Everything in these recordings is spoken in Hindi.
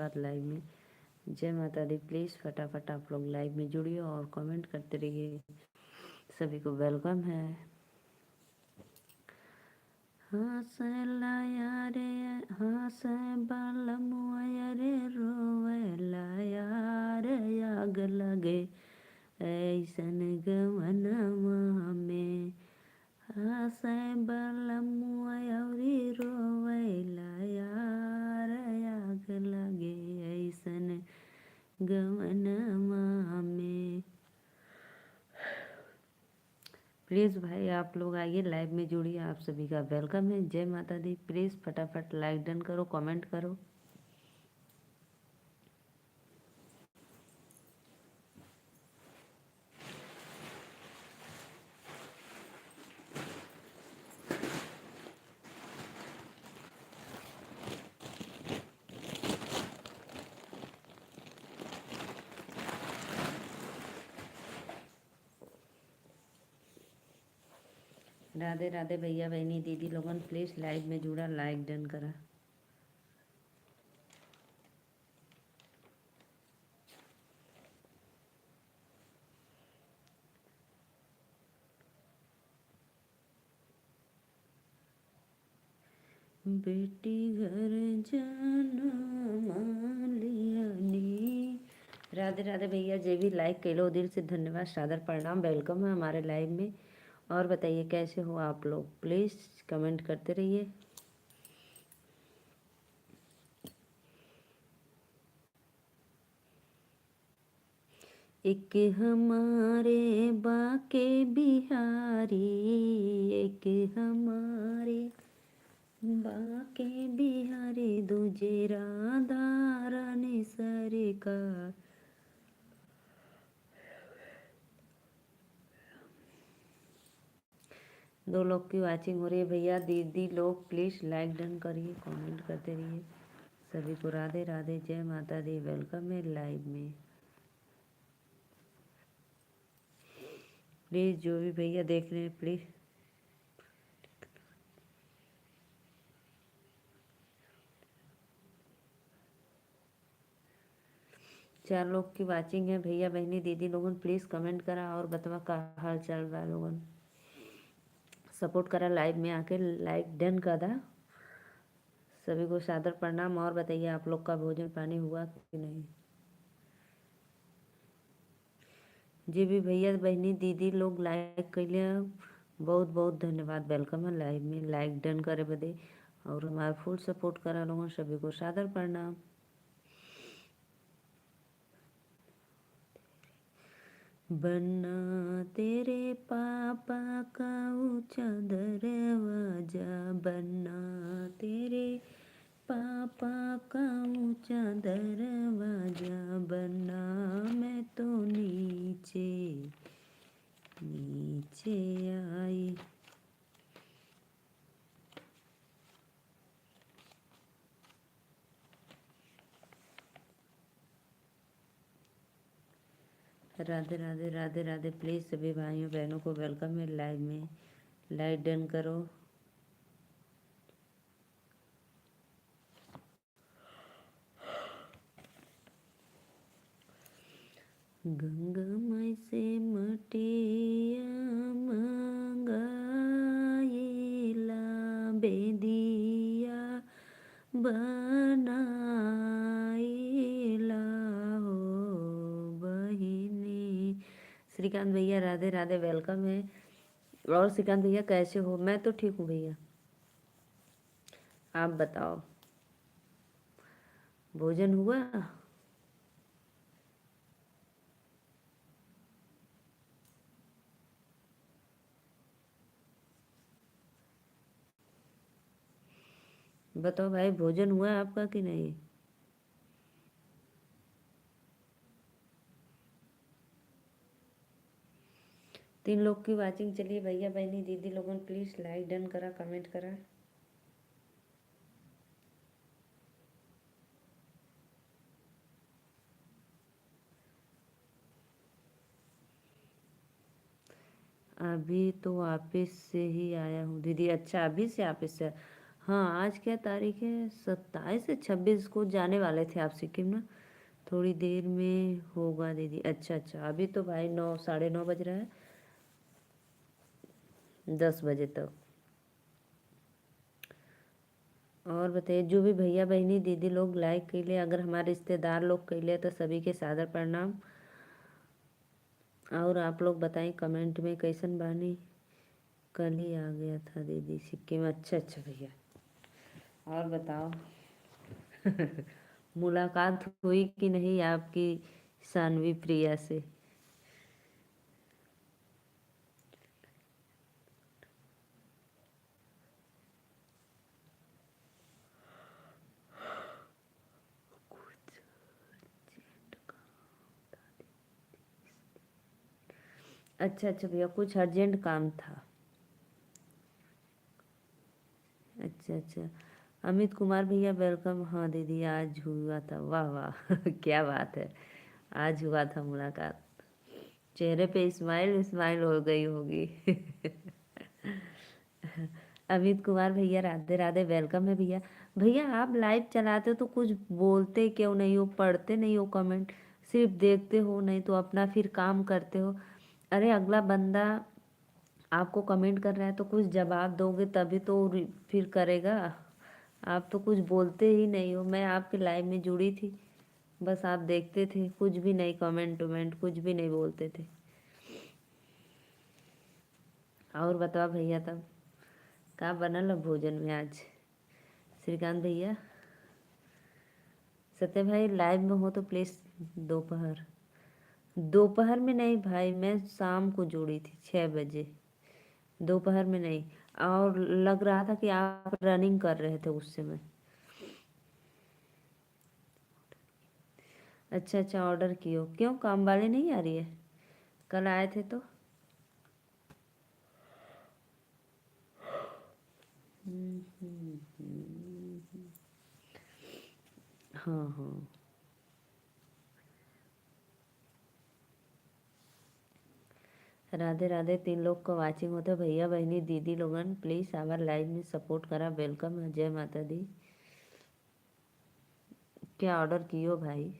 साथ लाइव में। जय माता दी। प्लीज़ फटाफट आप लोग लाइव में जुड़िए और कमेंट करते रहिए। सभी को वेलकम है। हंसे लाया रे हंसे बालमुआ रे रोवे लाया रे आग लगे ऐसन गवनमा में। हंसे बालमुआ रे रोवे लाया रे आग लगे ऐसन गवनमा में। प्लीज़ भाई आप लोग आइए लाइव में जुड़िए। आप सभी का वेलकम है। जय माता दी। प्लीज़ फटाफट लाइक डन करो, कमेंट करो। राधे राधे भैया बहनी दीदी लोगन प्लीज़ लाइव में जुड़ा, लाइक डन करा। बेटी घर जाना मान लिया नी। राधे राधे भैया जे भी लाइक कैलो दिल से धन्यवाद, सादर प्रणाम, वेलकम है हमारे लाइव में। और बताइए कैसे हो आप लोग, प्लीज़ कमेंट करते रहिए। एक हमारे बाके बिहारी, एक हमारे बाके बिहारी, दूजे राधा रानी सरकार। दो लोग की वाचिंग हो रही है भैया दीदी लोग, प्लीज़ लाइक डन करिए, कमेंट करते रहिए। सभी को राधे राधे, जय माता दी, वेलकम है लाइव में। प्लीज़ जो भी भैया देख रहे हैं प्लीज़। चार लोग की वाचिंग है भैया बहनी दीदी लोगन, प्लीज़ कमेंट करा और बतवा का हाल चल रहा है। लोगन सपोर्ट करा, लाइव में आके लाइक डन कर दा। सभी को सादर प्रणाम। और बताइए आप लोग का भोजन पानी हुआ कि नहीं। जी भी भैया बहनी दीदी लोग लाइक कैले बहुत बहुत धन्यवाद, वेलकम है लाइव में। लाइक डन करे बदे और हमारा फुल सपोर्ट करा लोगों, सभी को सादर प्रणाम। बन्ना तेरे पापा का ऊंचा दरवाजा, बन्ना तेरे पापा का ऊंचा दरवाजा, बन्ना मैं तो नीचे नीचे आई। राधे राधे राधे राधे। प्लीज़ सभी भाइयों बहनों को वेलकम है लाइव में। लाइक डन करो। गंगा माई से मटिया मंगाइला, बेदिया बनाइला हो बहिनी। श्रीकांत भैया राधे राधे, वेलकम है। और श्रीकांत भैया कैसे हो। मैं तो ठीक हूँ भैया, आप बताओ भोजन हुआ। बताओ भाई भोजन हुआ आपका कि नहीं। तीन लोग की वाचिंग चलिए भैया बहनी दीदी लोगों, प्लीज़ लाइक डन करा, कमेंट करा। अभी तो ऑफिस से ही आया हूँ दीदी। अच्छा अभी से ऑफिस से। हाँ, आज क्या तारीख है? 27 से 26 को जाने वाले थे आप सिक्किम ना। थोड़ी देर में होगा दीदी। अच्छा अच्छा, अभी तो भाई 9 साढ़े 9 बज रहा है। 10 बजे तक। और बताइए, जो भी भैया बहनी दीदी लोग लाइक कैले, अगर हमारे रिश्तेदार लोग कैले तो सभी के सादर प्रणाम। और आप लोग बताएं कमेंट में कैसन बानी। कल ही आ गया था दीदी सिक्किम। अच्छा अच्छा भैया। और बताओ मुलाकात हुई कि नहीं आपकी सानवी प्रिया से? अच्छा अच्छा भैया, कुछ अर्जेंट काम था। अच्छा अच्छा। अमित कुमार भैया वेलकम। हाँ दीदी, आज हुआ था। वाह वाह क्या बात है। आज हुआ था मुलाकात। चेहरे पे स्माइल स्माइल हो गई होगी अमित कुमार भैया राधे राधे, वेलकम है भैया। भैया आप लाइव चलाते हो तो कुछ बोलते क्यों नहीं हो, पढ़ते नहीं हो कमेंट, सिर्फ देखते हो, नहीं तो अपना फिर काम करते हो। अरे अगला बंदा आपको कमेंट कर रहा है तो कुछ जवाब दोगे तभी तो फिर करेगा। आप तो कुछ बोलते ही नहीं हो। मैं आपके लाइव में जुड़ी थी, बस आप देखते थे, कुछ भी नहीं कमेंट वमेंट कुछ भी नहीं बोलते थे। और बताओ भैया, तब का बनल है भोजन में आज? श्रीकांत भैया, सत्य भाई लाइव में हो तो प्लीज़ दोपहर। दोपहर में नहीं भाई, मैं शाम को जुड़ी थी 6 बजे। दोपहर में नहीं। और लग रहा था कि आप रनिंग कर रहे थे उस समय। अच्छा अच्छा, ऑर्डर किए हो? क्यों, काम वाले नहीं आ रही है? कल आए थे तो। हम्म। हाँ हाँ। राधे राधे। 3 लोग का वाचिंग होता है, भैया बहनी दीदी लोगन प्लीज आवर लाइव में सपोर्ट करा। वेलकम है, जय माता दी। क्या ऑर्डर कियो भाई?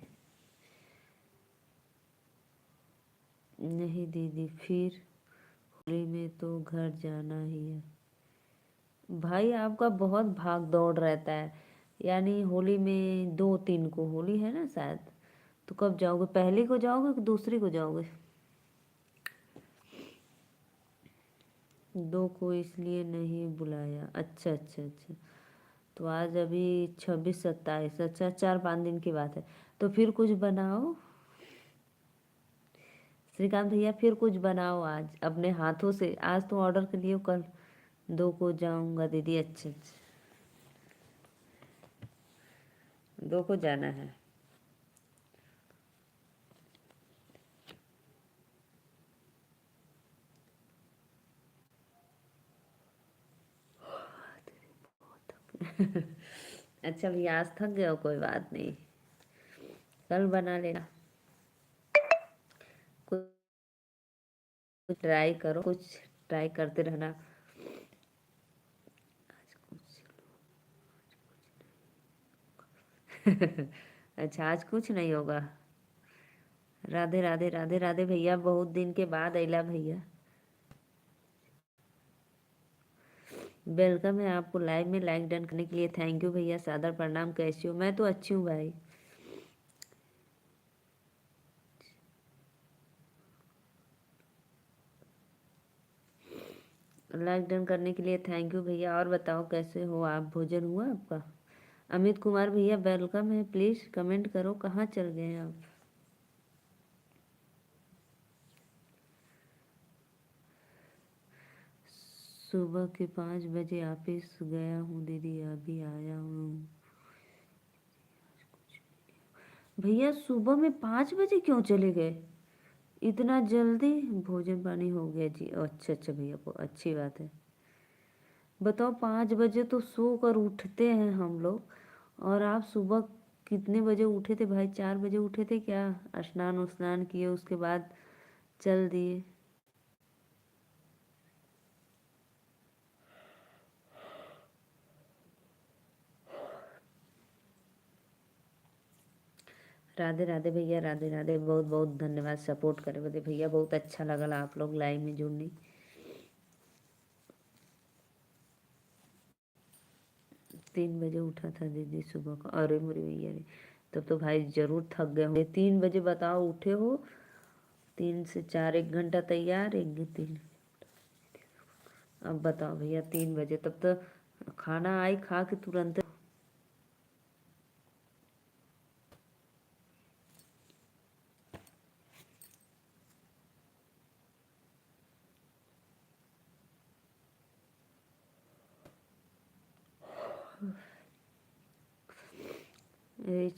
नहीं दीदी, फिर होली में तो घर जाना ही है। भाई आपका बहुत भाग दौड़ रहता है। यानी होली में 2 3 को होली है ना शायद। तो कब जाओगे, पहली को जाओगे कि दूसरी को जाओगे? 2 को इसलिए नहीं बुलाया? अच्छा अच्छा अच्छा। तो आज अभी 26 27, अच्छा 4 5 दिन की बात है। तो फिर कुछ बनाओ श्रीकांत भैया, फिर कुछ बनाओ आज अपने हाथों से। आज तो ऑर्डर के लिए, कल 2 को जाऊंगा दीदी। अच्छा अच्छा, 2 को जाना है। अच्छा भैया, आज थक गए हो, कोई बात नहीं, कल बना लेना। कुछ ट्राई करो, कुछ ट्राई करते रहना। अच्छा, आज कुछ नहीं होगा। राधे राधे राधे राधे भैया, बहुत दिन के बाद अला भैया। वेलकम है आपको लाइव में, लाइक डन करने के लिए थैंक यू भैया, सादर प्रणाम। कैसी हो? मैं तो अच्छी हूँ भाई। लाइक डन करने के लिए थैंक यू भैया। और बताओ कैसे हो आप, भोजन हुआ आपका? अमित कुमार भैया वेलकम है, प्लीज़ कमेंट करो, कहाँ चल गए हैं आप? सुबह के 5 बजे ऑफिस गया हूँ दीदी, अभी आया हूँ। भैया सुबह में 5 बजे क्यों चले गए इतना जल्दी? भोजन पानी हो गया जी। अच्छा अच्छा भैया, अच्छी बात है। बताओ, 5 बजे तो सो कर उठते हैं हम लोग, और आप सुबह कितने बजे उठे थे भाई? 4 बजे उठे थे क्या? स्नान स्नान किए उसके बाद चल दिए? राधे राधे भैया, राधे राधे, बहुत बहुत धन्यवाद सपोर्ट करे बदे भैया, बहुत अच्छा लगल आप लोग लाइव में जुड़नी। 3 बजे उठा था दीदी सुबह का, अरे मोरी भैया रे, तब तो भाई जरूर थक गए होंगे। 3 बजे बताओ उठे हो, 3 से 4 1 घंटा तैयार, 1 3। अब बताओ भैया 3 बजे, तब तो खाना आई खा के तुरंत।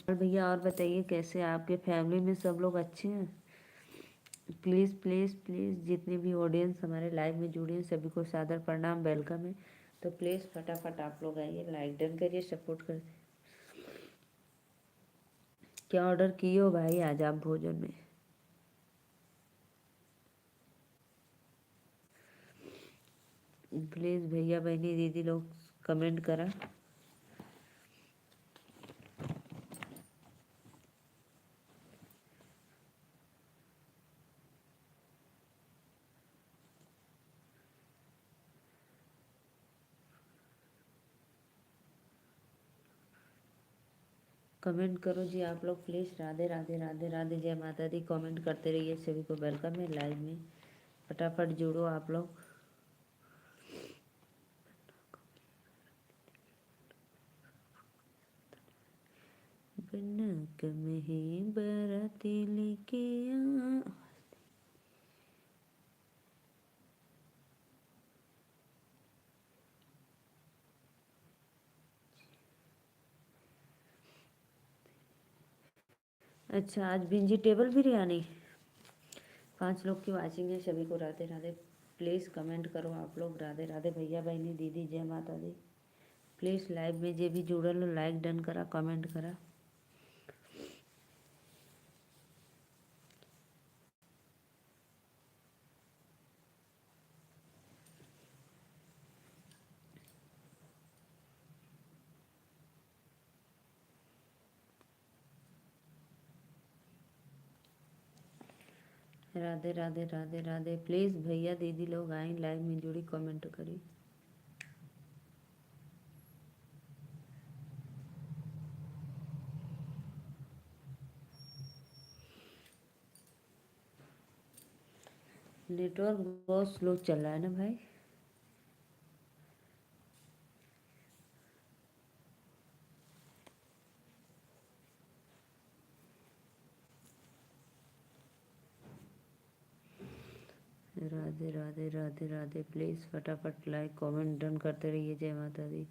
भैया और बताइए कैसे आपके फैमिली में सब लोग अच्छे हैं? प्लीज़ प्लीज़ प्लीज़ जितने भी ऑडियंस हमारे लाइव में जुड़े हैं सभी को सादर प्रणाम, वेलकम है। तो प्लीज़ फटाफट आप लोग आइए, लाइक डन करिए, सपोर्ट करिए। क्या ऑर्डर किए हो भाई आज आप भोजन में? प्लीज़ भैया बहनी दीदी लोग कमेंट करा। कमेंट करो जी आप लोग प्लीज़। राधे राधे राधे राधे, जय माता दी। कमेंट करते रहिए, सभी को वेलकम है लाइव में। फटाफट जुड़ो आप लोग। बनक में ही बराती लेके आ। अच्छा आज वेजिटेबल बिरयानी। 5 लोग की वाचिंग है, सभी को राधे राधे। प्लीज़ कमेंट करो आप लोग। राधे राधे भैया बहनी दीदी, जय माता दी। प्लीज़ लाइव में जे भी जुड़ल हो लाइक डन करा, कमेंट करा। राधे राधे राधे राधे। प्लीज़ भैया दीदी लोग आए लाइव में जुड़ी, कमेंट करी। नेटवर्क बहुत स्लो चल रहा है ना भाई। राधे राधे राधे राधे। प्लीज़ फटाफट लाइक कमेंट डन करते रहिए, जय माता दी।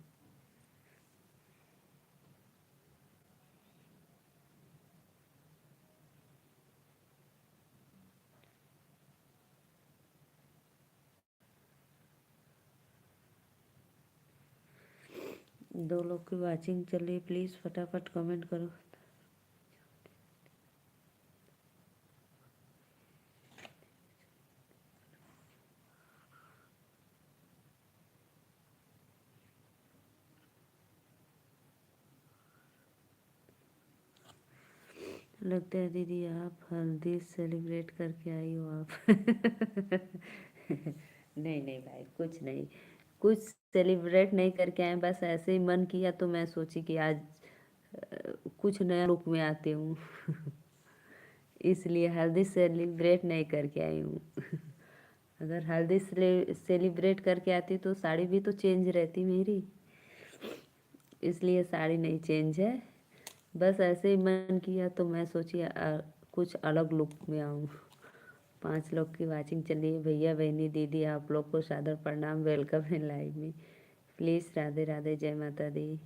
दो लोग की वाचिंग चल रही है, प्लीज़ फटाफट कमेंट करो। लगता है दीदी आप हल्दी सेलिब्रेट करके आई हो आप। नहीं नहीं भाई, कुछ नहीं, कुछ सेलिब्रेट नहीं करके आए, बस ऐसे ही मन किया तो मैं सोची कि आज कुछ नया लुक में आती हूँ। इसलिए हल्दी सेलिब्रेट नहीं करके आई हूँ। अगर हल्दी सेलिब्रेट करके आती तो साड़ी भी तो चेंज रहती मेरी, इसलिए साड़ी नहीं चेंज है। बस ऐसे ही मन किया तो मैं सोची कुछ अलग लुक में आऊँ। 5 लोग की वाचिंग चली है, भैया बहनी दीदी आप लोग को सादर प्रणाम, वेलकम है लाइव में। प्लीज़ राधे राधे, जय माता दी।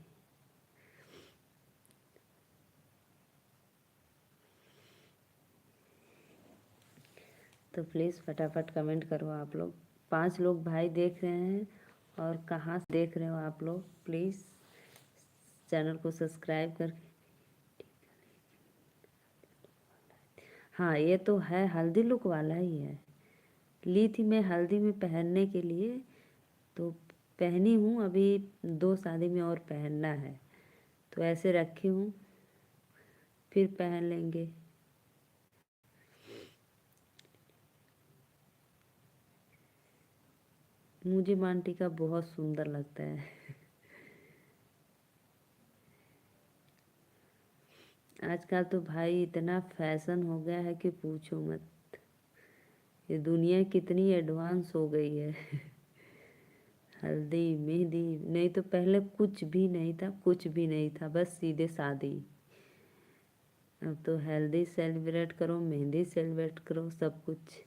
तो प्लीज़ फटाफट कमेंट करो आप लोग। 5 लोग भाई देख रहे हैं, और कहाँ से देख रहे हो आप लोग? प्लीज़ चैनल को सब्सक्राइब कर। हाँ ये तो है, हल्दी लुक वाला ही है। ली थी मैं हल्दी में पहनने के लिए, तो पहनी हूँ। अभी 2 शादी में और पहनना है, तो ऐसे रखी हूँ। फिर पहन लेंगे। मुझे मांटी का बहुत सुंदर लगता है। आजकल तो भाई इतना फैशन हो गया है कि पूछो मत। ये दुनिया कितनी एडवांस हो गई है। हल्दी मेहंदी नहीं तो पहले कुछ भी नहीं था, कुछ भी नहीं था, बस सीधे शादी। अब तो हल्दी सेलिब्रेट करो, मेहंदी सेलिब्रेट करो, सब कुछ।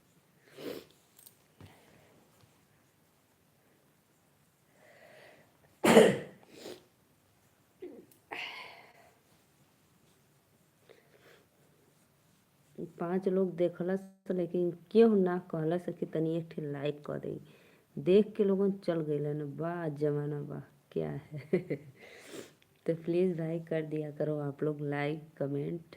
पांच लोग देखलस लेकिन केहू ना कहलस कि तनी एक ठे लाइक कर दे। देख के लोगन चल गए न, वाह जमाना वाह क्या है। तो प्लीज़ भाई कर दिया करो आप लोग लाइक कमेंट।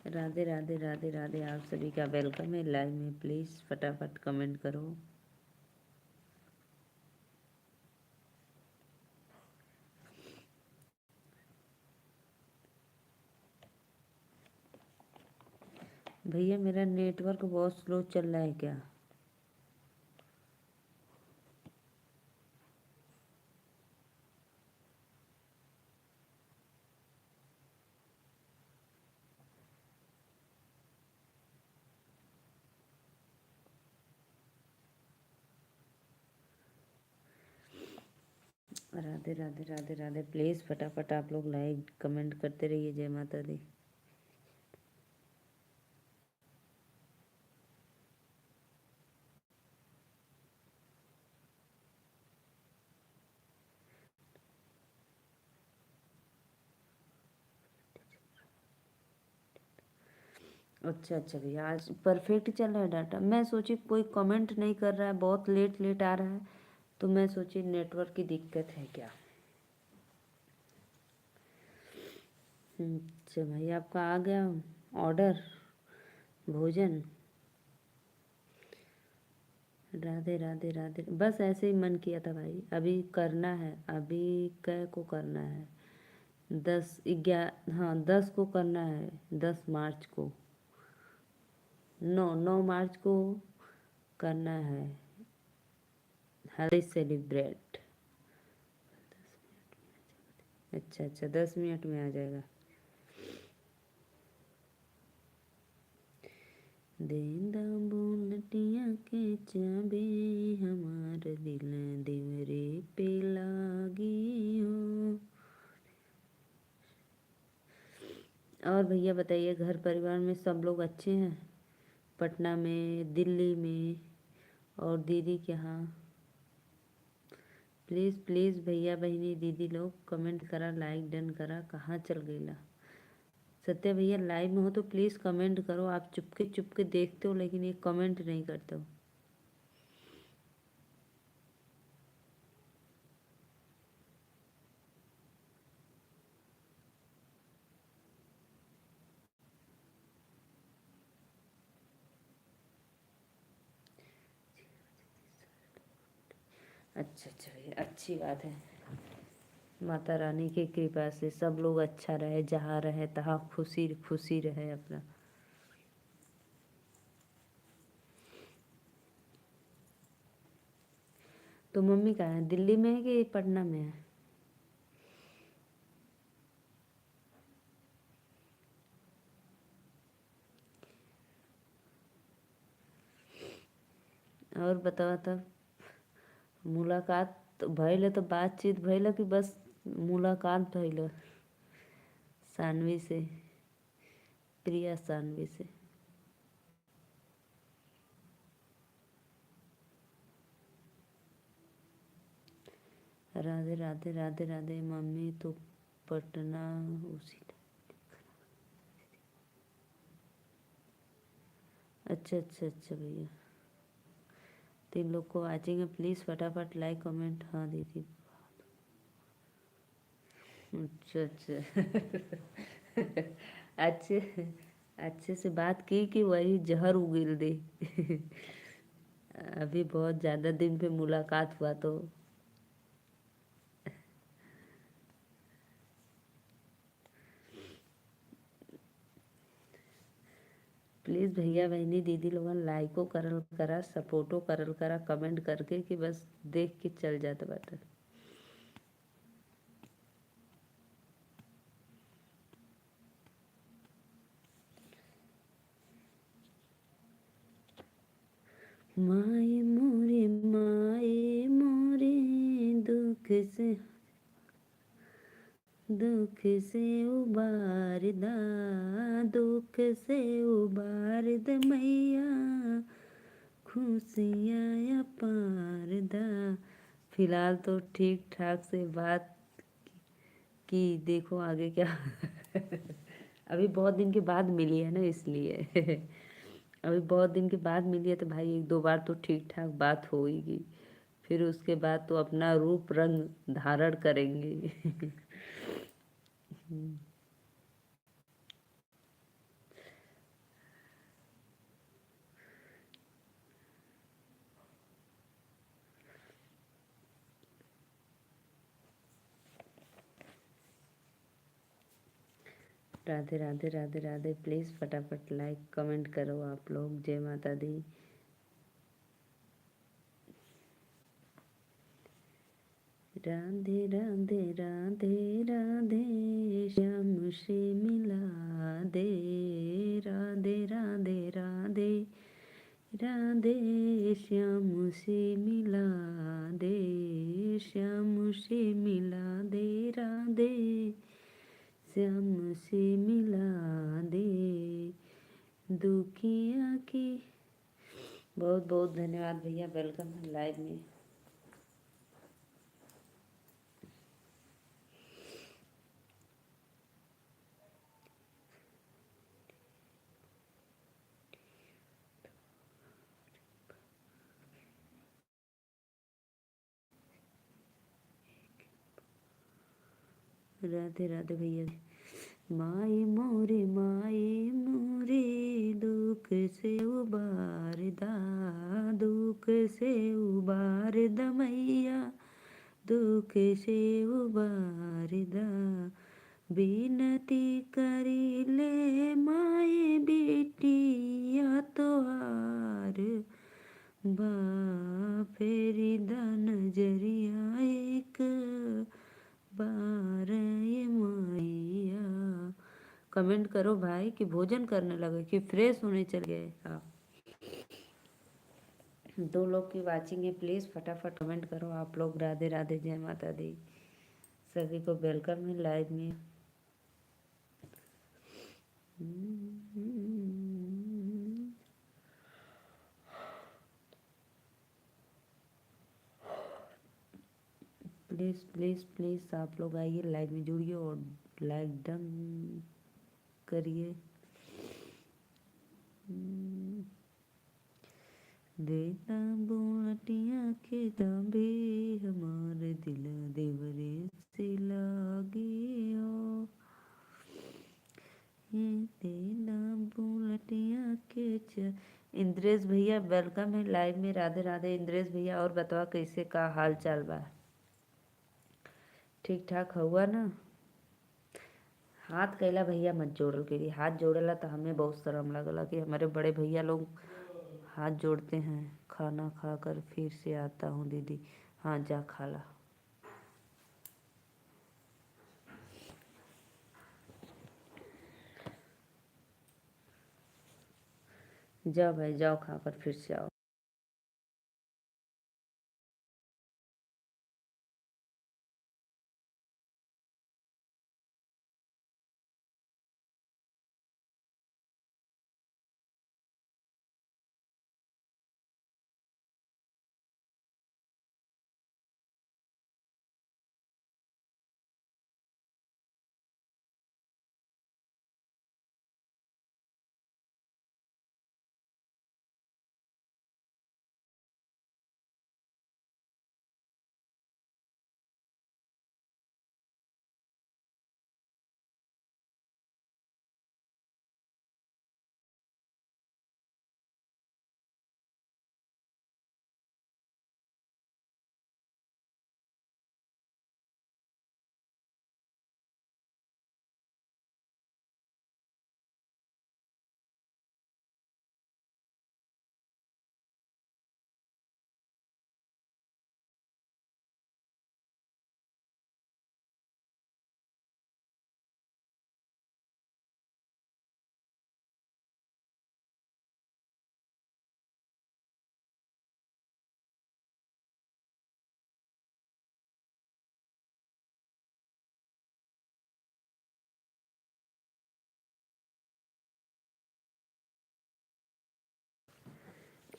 राधे राधे राधे राधे, आप सभी का वेलकम है लाइव में। प्लीज़ फटाफट कमेंट करो। भैया मेरा नेटवर्क बहुत स्लो चल रहा है क्या? राधे राधे राधे राधे, प्लीज़ फटाफट आप लोग लाइक कमेंट करते रहिए। जय माता दी। अच्छा अच्छा भैया, आज परफेक्ट चल रहा है डाटा। मैं सोची कोई कमेंट नहीं कर रहा है, बहुत लेट लेट आ रहा है, तो मैं सोची नेटवर्क की दिक्कत है क्या। अच्छा भाई, आपका आ गया ऑर्डर भोजन? राधे राधे राधे, बस ऐसे ही मन किया था भाई, अभी करना है, अभी कै को करना है? 10 11, हाँ 10 को करना है, 10 मार्च को। 9 9 मार्च को करना है हल्दी सेलिब्रेट। अच्छा अच्छा, 10 मिनट में आ जाएगा। देंदा बोलटिया के चाबे, हमार दिल दिवरे पे लागी हो। और भैया बताइए, घर परिवार में सब लोग अच्छे हैं? पटना में, दिल्ली में, और दीदी के यहाँ? प्लीज़ प्लीज़ भैया बहनी दीदी लोग कमेंट करा, लाइक डन करा, कहाँ चल गईला? सत्या भैया लाइव में हो तो प्लीज़ कमेंट करो। आप चुपके चुपके देखते हो लेकिन ये कमेंट नहीं करते हो। अच्छा अच्छा भैया, अच्छी बात है। माता रानी की कृपा से सब लोग अच्छा रहे, जहाँ रहे तहाँ खुशी खुशी रहे अपना। तो मम्मी कहाँ है, दिल्ली में है कि पटना में है? और बताओ तब, मुलाकात भइल तो बातचीत भइल कि बस मुलाकात भइल सानवी से, प्रिया सानवी से? राधे राधे राधे राधे, मम्मी तो पटना उसी। अच्छा अच्छा अच्छा भैया, तो इन लोग को वाचिंग है, प्लीज़ फटाफट लाइक कमेंट। हाँ दीदी। अच्छा अच्छा। अच्छे अच्छे से बात की कि वही जहर उगल दे। अभी बहुत ज्यादा दिन पे मुलाकात हुआ तो प्लीज भैया बहनी दीदी लोगन लाइको करल करा, सपोर्टो करल करा, कमेंट करके कि बस देख के चल जाता बाटे। माए मोरे माए मोरे, दुख से दुख से उबार दा, दुख से उबार द मैया, खुशियाँ पार दा। फिलहाल तो ठीक ठाक से बात की, देखो आगे क्या। अभी बहुत दिन के बाद मिली है ना इसलिए। अभी बहुत दिन के बाद मिली है तो भाई एक दो बार तो ठीक ठाक बात होगी, फिर उसके बाद तो अपना रूप रंग धारण करेंगे। राधे राधे राधे राधे। प्लीज़ फटाफट लाइक कमेंट करो आप लोग। जय माता दी। राधे राधे राधे राधे, श्याम से मिला दे। राधे राधे राधे राधे, श्याम से मिला दे। श्याम से मिला दे राधे, श्याम से मिला दे। दुखिया की बहुत बहुत धन्यवाद भैया, वेलकम है लाइव में। राधे राधे भैया। माए मोरे, दुख से उबार दा, दुख से उबार द मैया, दुख से उबार दा। बिनती करी ले माए बेटिया तोहार, बा फेरी द नजरिया एक बार ये मैया। कमेंट करो भाई कि भोजन करने लगे कि फ्रेश होने चल गए आप। दो लोग की वाचिंग है, प्लीज़ फटाफट कमेंट करो आप लोग। राधे राधे, जय माता दी। सभी को वेलकम है लाइव में। प्लीज़ प्लीज़ प्लीज़ आप लोग आइए लाइव में जुड़िए और लाइक डन करिए। देता बोलटिया के तांबे, हमारे दिल देवरे से लागे हो। ये देना बोलटिया के इंद्रेश भैया वेलकम है लाइव में। राधे राधे इंद्रेश भैया। और बतावा कैसे का हाल चाल बा? ठीक ठाक हुआ ना? हाथ कैला भैया मत जोड़ल करी, हाथ जोड़ेला तो हमें बहुत शर्म लगला कि हमारे बड़े भैया लोग हाथ जोड़ते हैं। खाना खाकर फिर से आता हूँ दीदी। हाँ जा खा ला। जाओ भाई जाओ, खाकर फिर से आओ।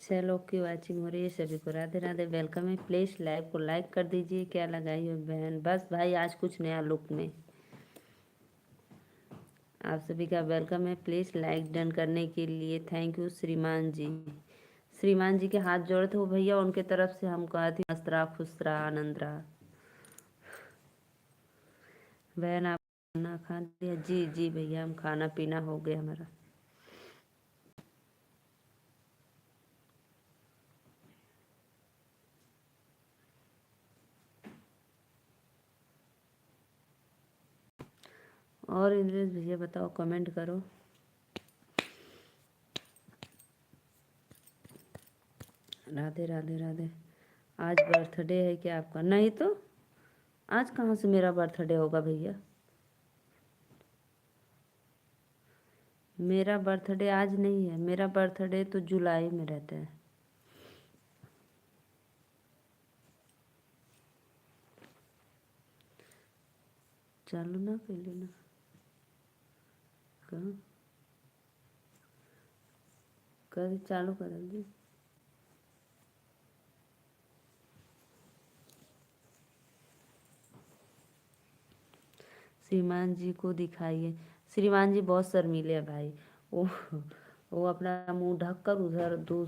6 लोग की वाचिंग हो रही है। सभी को राधे राधे, वेलकम है। प्लीज लाइव को लाइक कर दीजिए। क्या लगाई हो बहन? बस भाई आज कुछ नया लुक में आप सभी का वेलकम है। प्लीज लाइक डन करने के लिए थैंक यू। श्रीमान जी, श्रीमान जी के हाथ जोड़ते हो भैया, उनके तरफ से हम कहते हैं मस्त रहा, खुश रहा, आनंद रहा। बहन आप खाना खा लिया? जी जी भैया, हम खाना पीना हो गया हमारा। और इंद्रेश भैया बताओ, कमेंट करो। राधे राधे राधे। आज बर्थडे है क्या आपका? नहीं तो आज कहाँ से मेरा बर्थडे होगा भैया? मेरा बर्थडे आज नहीं है, मेरा बर्थडे तो जुलाई में रहता है। चलो ना कर लेना। कहाँ कर चालू कर दी। श्रीमान जी को दिखाइए। श्रीमान जी बहुत शर्मीले है भाई। वो वो अपना मुंह ढक कर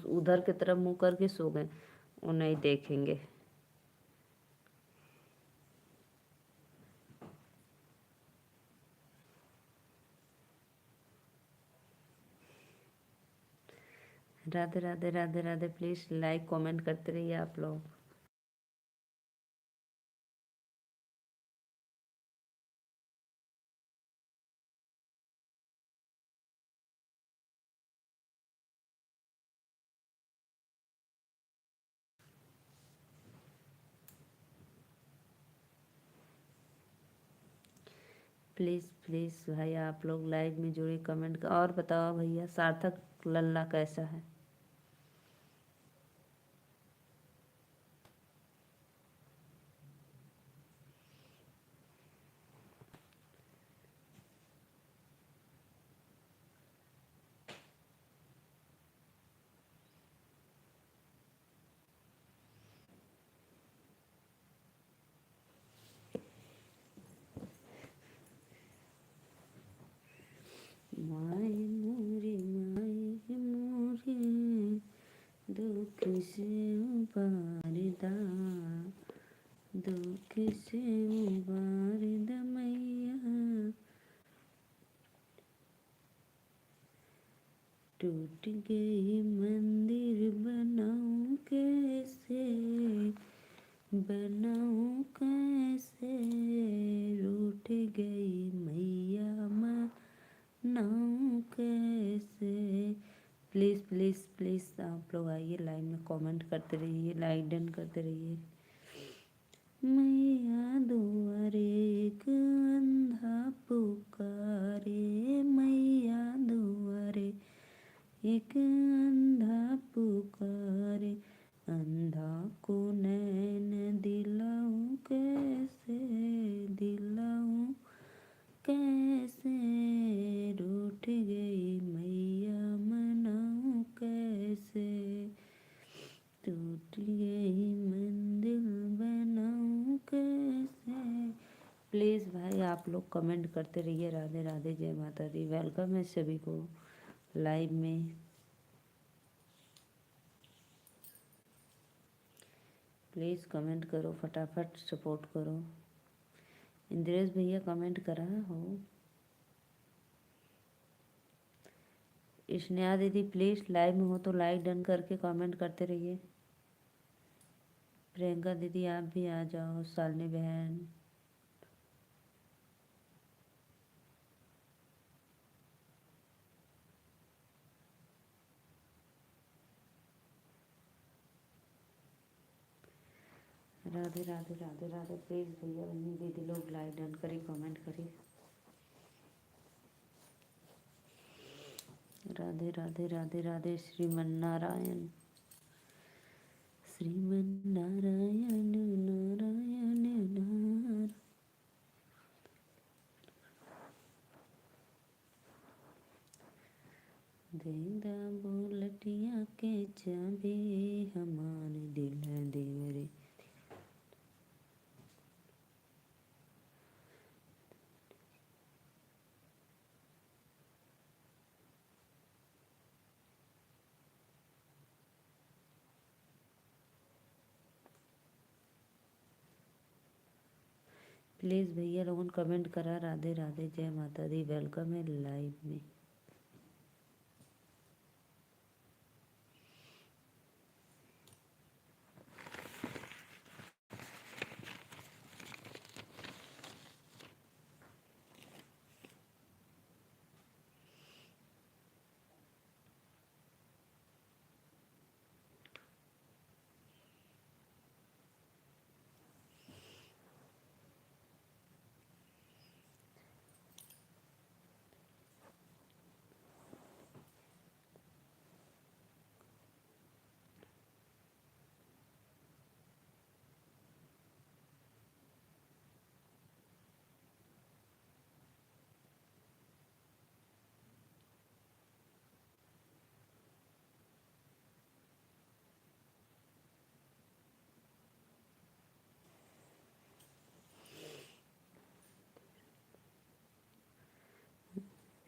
उधर की तरफ मुंह करके सो गए। वो नहीं देखेंगे। Radhe Radhe Radhe Radhe. Please like comment करते रहिए आप लोग। प्लीज़ प्लीज़ भाई आप लोग लाइव में जुड़े, कमेंट कर। और बताओ भैया, सार्थक लल्ला कैसा है? माए मोरे माए मोरे, दुख से उबारदा, दुख से उबारदा मैया। टूट गई मंदिर बनाऊं कैसे, बनाऊं कैसे, रूठ गई मैया मनाऊं कैसे। प्लीज़ प्लीज़ प्लीज़ आप लोग आइए, लाइन में कमेंट करते रहिए, लाइक डन करते रहिए। मैया दुआरे एक अंधा पुकारे, मैया दुआरे एक अंधा पुकारे, अंधा को नैन दिलाऊं कैसे, दिलाऊं कैसे, रूठ गई मैया मनाऊं कैसे, टूट गई मंदिर बनाऊं कैसे। प्लीज़ भाई आप लोग कमेंट करते रहिए। राधे राधे, जय माता दी। वेलकम है सभी को लाइव में। प्लीज़ कमेंट करो, फटाफट सपोर्ट करो। इंद्रेश भैया कमेंट करा हो। स्नेहा दीदी प्लीज़ लाइव में हो तो लाइक डन करके कमेंट करते रहिए। प्रियंका दीदी आप भी आ जाओ। शालिनी बहन, राधे राधे राधे राधे। प्लीज़ भैया बहनी दीदी लोग लाइक डन करिए, कमेंट करिए। राधे राधे राधे राधे। श्रीमन नारायण, श्रीमन नारायण, नारायण नारायण। देंदा बुलटिया के चाबी हमारे दिल देवरे। प्लीज़ भैया लोगन कमेंट करा राधे राधे जय माता दी। वेलकम है लाइव में।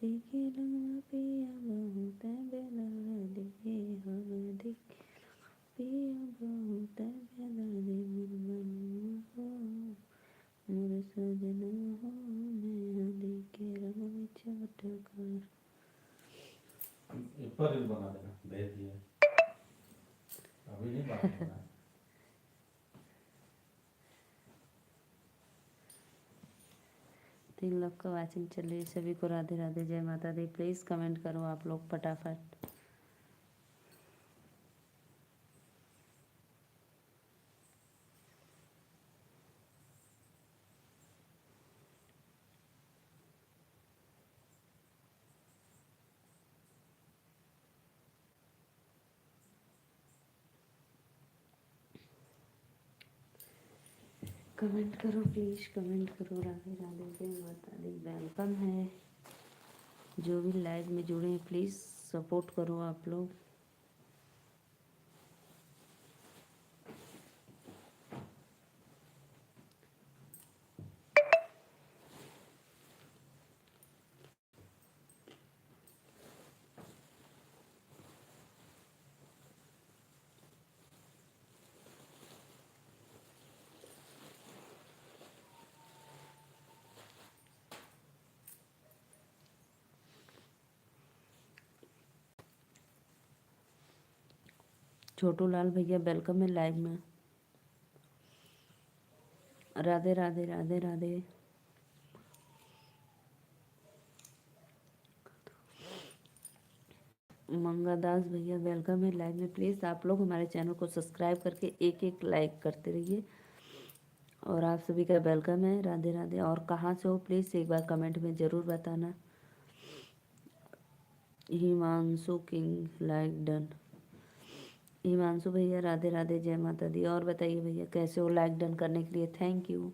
देखे लगा पिया बहुत बेला देखे हम देखे पिया बहुत बेला दे मुरमनुआ हो मोर सजना हो मैं देखे रंग में चटकार। ऊपर रील बना देना, भेज दिया अभी नहीं बात करना है। तीन लोग का वाचिंग चल रही है। सभी को राधे राधे जय माता दी। प्लीज़ कमेंट करो आप लोग फटाफट। कमेंट करो प्लीज़, कमेंट करो राधे राधे जय माता दी। वेलकम है जो भी लाइव में जुड़े हैं, प्लीज़ सपोर्ट करो आप लोग। छोटू लाल भैया वेलकम है लाइव में। राधे राधे राधे राधे। मंगादास भैया वेलकम है लाइव में। प्लीज़ आप लोग हमारे चैनल को सब्सक्राइब करके एक एक लाइक करते रहिए। और आप सभी का वेलकम है, राधे राधे। और कहाँ से हो प्लीज़ एक बार कमेंट में ज़रूर बताना। Himanshu king like done. Himanshu भैया राधे राधे जय माता दी। और बताइए भैया कैसे हो? लाइक डन करने के लिए थैंक यू।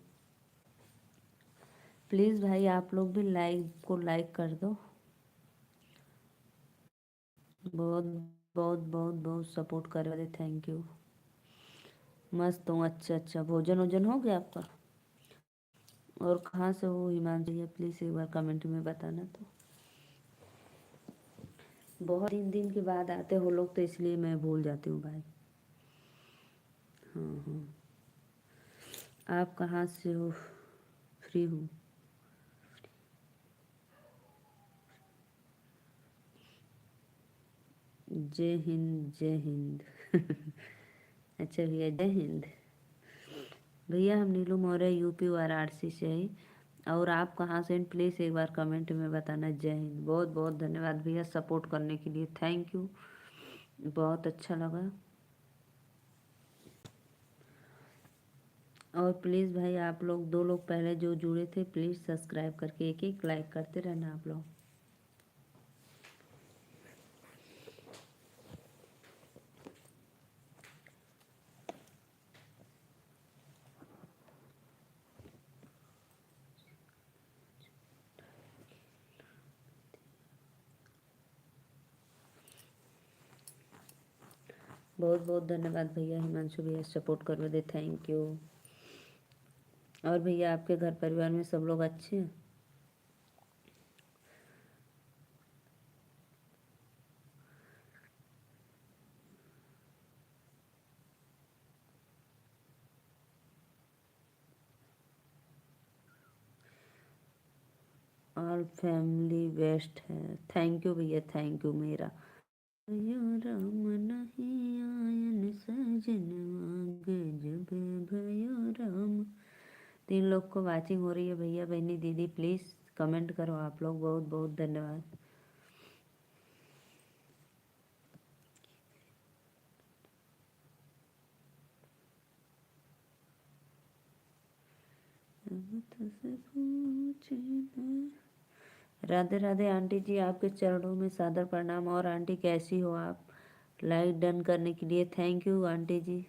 प्लीज़ भाई आप लोग भी लाइव को लाइक कर दो। बहुत बहुत बहुत बहुत सपोर्ट कर रहे, थैंक यू। मस्त हूँ। अच्छा अच्छा, भोजन वोजन हो गया आपका? और कहाँ से हो हिमांशु भैया? प्लीज़ एक बार कमेंट में बताना। तो बहुत दिन दिन के बाद आते हो लोग तो इसलिए मैं भूल जाती हूँ भाई। हाँ हाँ, आप कहाँ से हो? फ्री हूँ। जय हिंद जय हिंद। अच्छा भैया जय हिंद। भैया हम नीलू मौर्य यूपी वाराणसी से हैं। और आप कहाँ से हैं प्लीज़ एक बार कमेंट में बताना। जय हिंद। बहुत बहुत धन्यवाद भैया सपोर्ट करने के लिए, थैंक यू। बहुत अच्छा लगा। और प्लीज़ भाई आप लोग दो लोग पहले जो जुड़े थे प्लीज़ सब्सक्राइब करके एक एक लाइक करते रहना आप लोग। बहुत बहुत धन्यवाद भैया हिमांशु भैया सपोर्ट करवे दे, थैंक यू। और भैया आपके घर परिवार में सब लोग अच्छे हैं? ऑल फैमिली बेस्ट है, थैंक यू भैया, थैंक यू। मेरा भयो राम नहीं आयन सजनवा गजब भयो राम। 3 लोग को वाचिंग हो रही है भैया बहनी दीदी, प्लीज़ कमेंट करो आप लोग, बहुत बहुत धन्यवाद। राधे राधे आंटी जी, आपके चरणों में सादर प्रणाम। और आंटी कैसी हो आप? लाइक डन करने के लिए थैंक यू आंटी जी।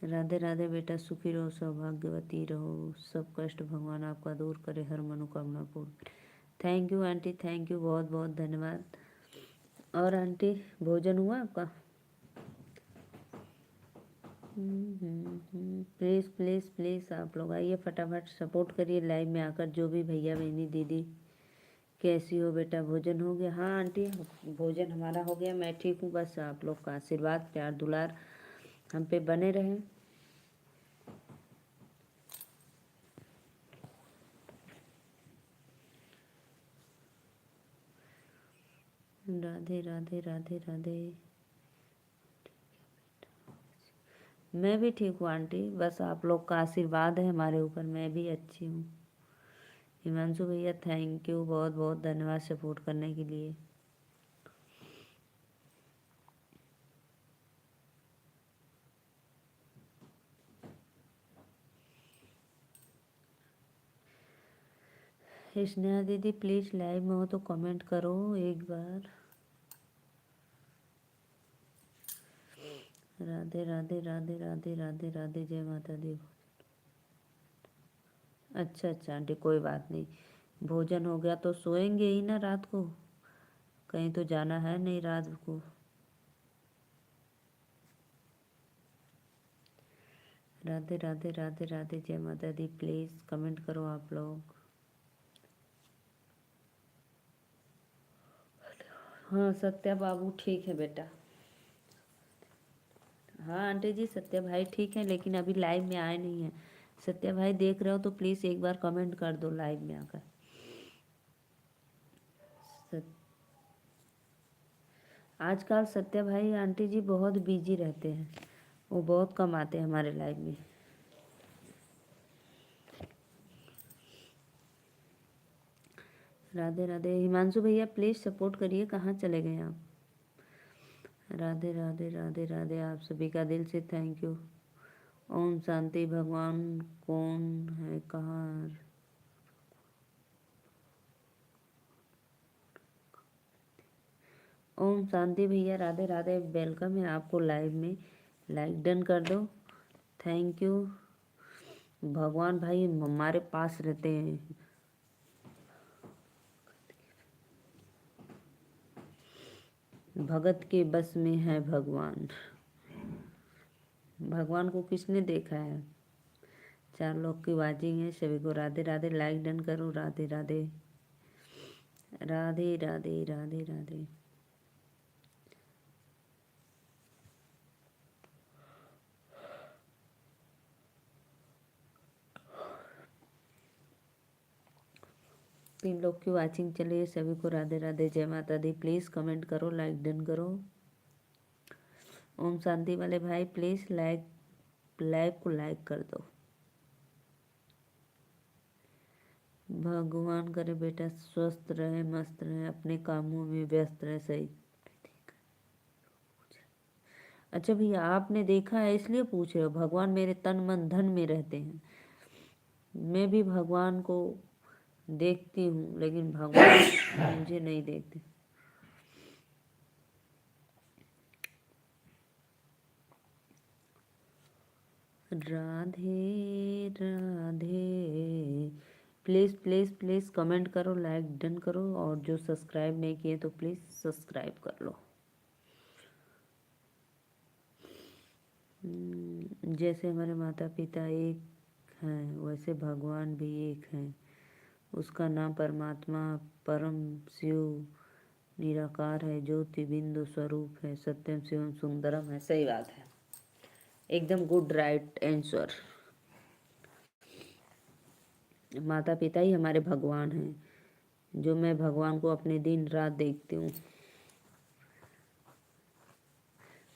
राधे राधे बेटा, सुखी रहो, सौभाग्यवती रहो, सब कष्ट भगवान आपका दूर करे, हर मनोकामना पूर्ण। Thank you aunty, thank you, बहुत बहुत धन्यवाद। और आंटी भोजन हुआ आपका? प्लीज़ प्लीज़ प्लीज़ आप लोग आइए, फटाफट सपोर्ट करिए लाइव में आकर। जो भी भैया बहनी दीदी, कैसी हो बेटा, भोजन हो गया? हाँ आंटी, भोजन हमारा हो गया, मैं ठीक हूँ। बस आप लोग का आशीर्वाद प्यार दुलार हम पे बने रहे। राधे राधे राधे राधे। मैं भी ठीक हूँ आंटी, बस आप लोग का आशीर्वाद है हमारे ऊपर, मैं भी अच्छी हूँ। हिमांशु भैया थैंक यू, बहुत बहुत धन्यवाद सपोर्ट करने के लिए। स्नेहा दीदी प्लीज़ लाइव में हो तो कमेंट करो एक बार। राधे राधे राधे राधे राधे राधे, जय माता दी। अच्छा अच्छा आंटी, कोई बात नहीं, भोजन हो गया तो सोएंगे ही ना रात को, कहीं तो जाना है नहीं रात को। राधे राधे राधे राधे, जय माता दी। प्लीज़ कमेंट करो आप लोग। हाँ सत्या बाबू ठीक है बेटा। हाँ आंटी जी, सत्या भाई ठीक है, लेकिन अभी लाइव में आए नहीं हैं। सत्या भाई देख रहे हो तो प्लीज़ एक बार कमेंट कर दो लाइव में आकर। सत... आजकल सत्या भाई आंटी जी बहुत बिजी रहते हैं, वो बहुत कम आते हैं हमारे लाइव में। राधे राधे हिमांशु भैया, प्लीज़ सपोर्ट करिए, कहाँ चले गए आप? राधे राधे राधे राधे, आप सभी का दिल से थैंक यू। ओम शांति। भगवान कौन है, कहाँ? ओम शांति भैया, राधे राधे, वेलकम है आपको लाइव में। लाइक डन कर दो, थैंक यू। भगवान भाई हमारे पास रहते हैं, भगत के बस में है भगवान। भगवान को किसने देखा है? 4 लोग की वाचिंग है, सभी को राधे राधे, लाइक डन करो। राधे राधे राधे राधे राधे राधे। तीन लोग की वाचिंग चलिए, सभी को राधे राधे, जय माता दी। प्लीज़ कमेंट करो, लाइक डन करो। ओम शांति वाले भाई प्लीज़ लाइव को लाइक कर दो। भगवान करे बेटा स्वस्थ रहे, मस्त रहे, अपने कामों में व्यस्त रहे। सही। अच्छा भैया, आपने देखा है इसलिए पूछ रहे हो? भगवान मेरे तन मन धन में रहते हैं, मैं भी भगवान को देखती हूँ, लेकिन भगवान मुझे नहीं देखते। Radhe Radhe. Please please please comment करो, लाइक डन करो, और जो सब्सक्राइब नहीं किए तो प्लीज़ सब्सक्राइब कर लो। जैसे हमारे माता पिता एक हैं वैसे भगवान भी एक हैं। उसका नाम परमात्मा परम शिव निराकार है, ज्योति बिंदु स्वरूप है, सत्यम शिवम सुंदरम है। सही बात है, एकदम गुड राइट आंसर। माता पिता ही हमारे भगवान हैं, जो मैं भगवान को अपने दिन रात देखती हूँ।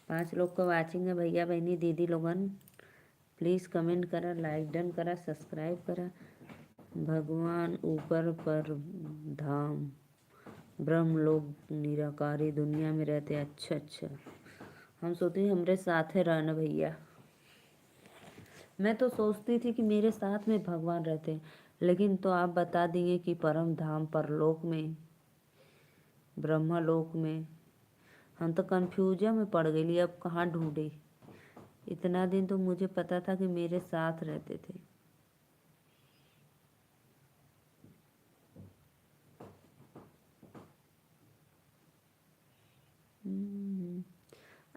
5 लोग को वाचिंग है भैया बहनी दीदी लोगन, प्लीज़ कमेंट करा, लाइक डन करा, सब्सक्राइब करा। भगवान ऊपर पर धाम ब्रह्म लोग निराकारी दुनिया में रहते। अच्छा अच्छा, हम सोचते हैं हमारे साथ है रहना भैया। मैं तो सोचती थी कि मेरे साथ में भगवान रहते हैं, लेकिन तो आप बता दिए कि परम धाम परलोक में, ब्रह्मलोक में। हम तो कन्फ्यूजन में पड़ गई, अब कहाँ ढूंढे। इतना दिन तो मुझे पता था कि मेरे साथ रहते थे।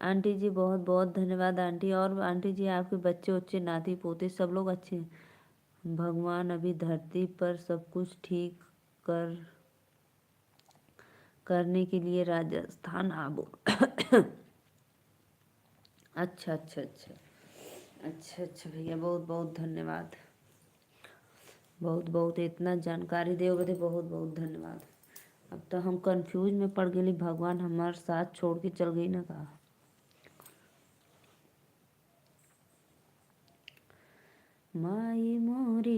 आंटी जी बहुत बहुत धन्यवाद आंटी। और आंटी जी आपके बच्चे उच्चे नाती पोते सब लोग अच्छे हैं। भगवान अभी धरती पर सब कुछ ठीक कर करने के लिए राजस्थान आबो। अच्छा अच्छा अच्छा अच्छा अच्छा भैया, बहुत बहुत धन्यवाद। बहुत बहुत इतना जानकारी दे बदे बहुत बहुत धन्यवाद। अब तो हम कंफ्यूज में पड़ गए, भगवान हमारे साथ छोड़ के चल गई ना कहा। माई मोरी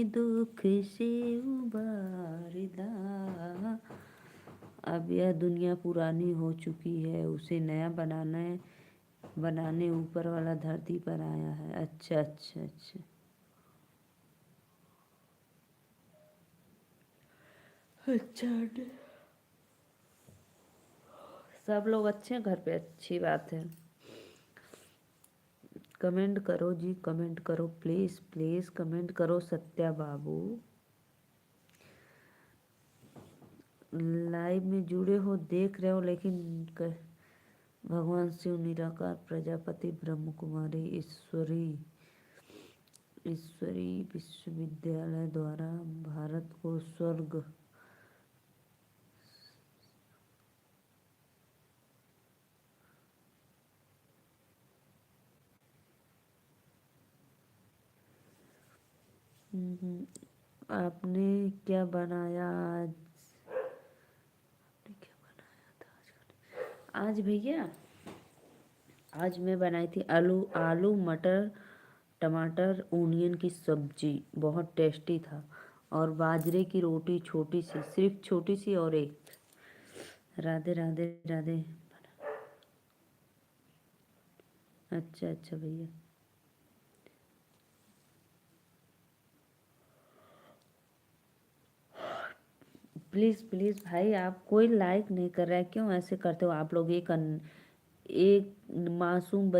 दुख से उबारदा। अब यह दुनिया पुरानी हो चुकी है, उसे नया बनाने ऊपर वाला धरती पर आया है। अच्छा अच्छा अच्छा अच्छा। सब लोग अच्छे हैं घर पे, अच्छी बात है। कमेंट करो जी, कमेंट करो प्लीज़ प्लीज़ कमेंट करो। सत्या बाबू लाइव में जुड़े हो, देख रहे हो, लेकिन भगवान शिव निराकार प्रजापति ब्रह्म कुमारी ईश्वरी विश्वविद्यालय द्वारा भारत को स्वर्ग आपने क्या बनाया आज? आपने क्या बनाया था आज भैया? आज मैं बनाई थी आलू मटर टमाटर ओनियन की सब्जी, बहुत टेस्टी था। और बाजरे की रोटी छोटी सी, सिर्फ छोटी सी, और एक। राधे राधे राधे। अच्छा अच्छा भैया, प्लीज़ प्लीज़ भाई, आप कोई लाइक नहीं कर रहा है, क्यों ऐसे करते हो आप लोग? एक मासूम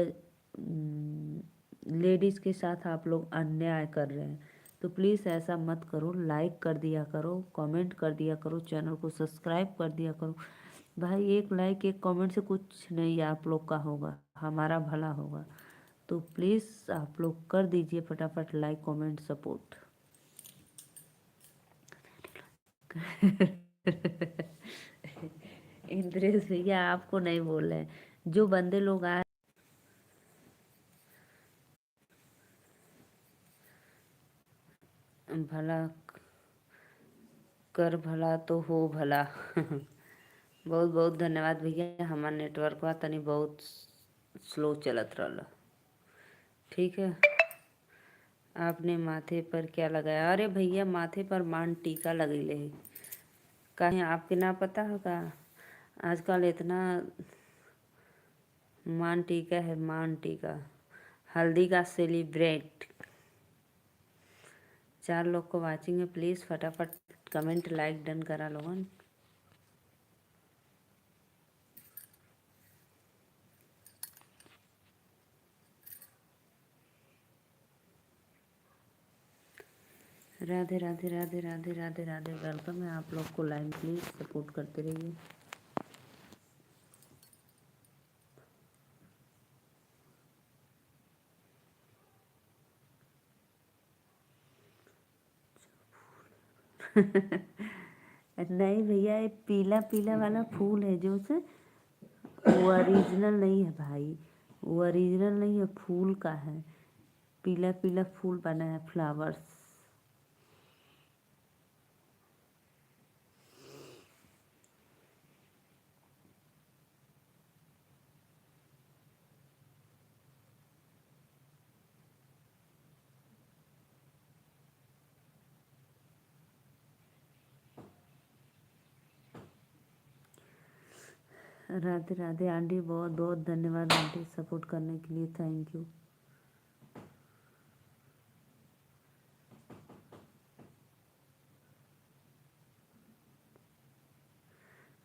लेडीज़ के साथ आप लोग अन्याय कर रहे हैं। तो प्लीज़ ऐसा मत करो, लाइक कर दिया करो, कमेंट कर दिया करो, चैनल को सब्सक्राइब कर दिया करो। भाई एक लाइक एक कमेंट से कुछ नहीं आप लोग का होगा, हमारा भला होगा। तो प्लीज़ आप लोग कर दीजिए फटाफट लाइक कमेंट सपोर्ट। इंद्रेश भैया आपको नहीं बोल रहे हैं, जो बंदे लोग आए भला कर भला तो हो भला। बहुत बहुत धन्यवाद भैया। हमारा नेटवर्क तनी बहुत स्लो चलत रहा। ठीक है। आपने माथे पर क्या लगाया? अरे भैया माथे पर मान टीका लगैले है। काहे आपके ना पता होगा? आजकल इतना मान टीका है, मान टीका हल्दी का सेलिब्रेट। 4 लोग को वाचिंग है, प्लीज़ फटाफट कमेंट लाइक डन करा लोगन। राधे राधे राधे राधे राधे राधे। वेलकम है आप लोग को लाइव, प्लीज़ सपोर्ट करते रहिए। नहीं भैया, ये पीला पीला वाला फूल है जो से, वो ओरिजिनल नहीं है भाई, वो ओरिजिनल नहीं है, फूल का है। पीला पीला फूल बना है, फ्लावर्स। राधे राधे आंटी, बहुत बहुत धन्यवाद आंटी, सपोर्ट करने के लिए, थैंक यू।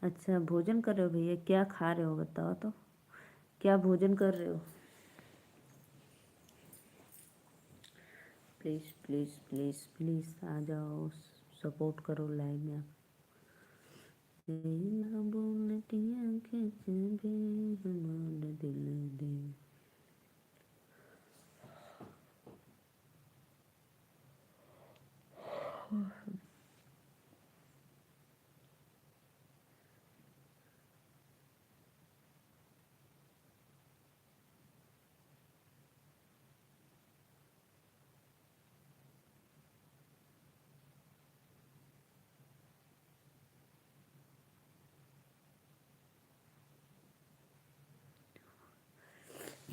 अच्छा, भोजन कर रहे हो भैया? क्या खा रहे हो बताओ तो, क्या भोजन कर रहे हो? प्लीज़ प्लीज़ प्लीज़ प्लीज़ आ जाओ, सपोर्ट करो लाइव में। बोलतियाँ कैसे बेईमान दिल दे।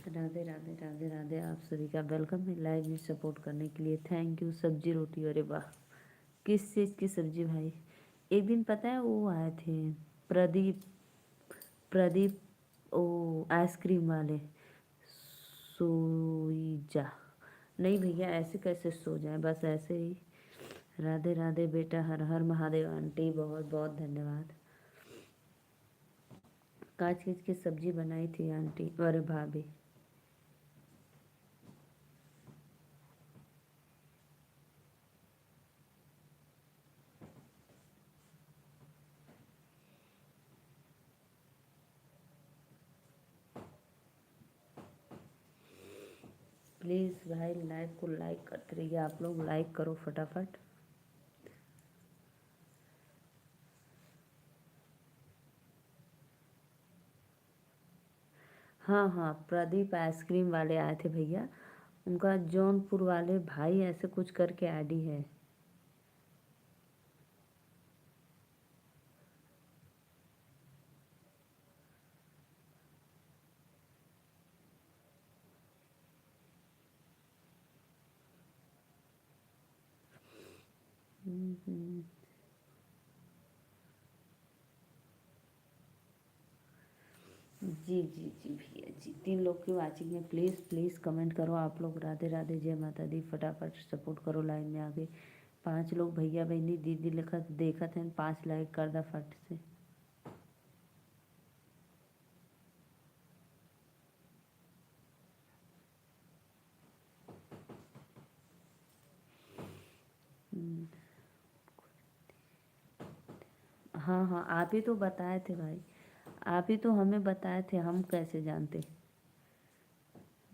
राधे राधे राधे राधे, आप सभी का वेलकम है लाइव में सपोर्ट करने के लिए, थैंक यू। सब्जी रोटी, अरे वाह, किस चीज़ की सब्जी भाई? एक दिन पता है वो आए थे, प्रदीप, प्रदीप, ओ आइसक्रीम वाले, सोई जा। नहीं भैया, ऐसे कैसे सो जाए, बस ऐसे ही। राधे राधे बेटा, हर हर महादेव आंटी, बहुत बहुत धन्यवाद। का चीज़ की सब्जी बनाई थी आंटी, अरे भाभी? प्लीज़ भाई लाइव को लाइक करते रहिए, आप लोग लाइक करो फटाफट। हाँ हाँ, प्रदीप आइसक्रीम वाले आए थे भैया, उनका जौनपुर वाले भाई ऐसे कुछ करके आईडी है। हम्म। जी जी जी भैया जी, 3 लोग की वाचिंग है, प्लीज़ प्लीज़ कमेंट करो आप लोग। राधे राधे, जय माता दी, फटाफट सपोर्ट करो लाइन में आगे। 5 लोग भैया बहनी दीदी लिखा देखा थे, 5 लाइक कर दा फट से। हम्म, हाँ हाँ, आप ही तो बताए थे भाई, आप ही तो हमें बताए थे, हम कैसे जानते?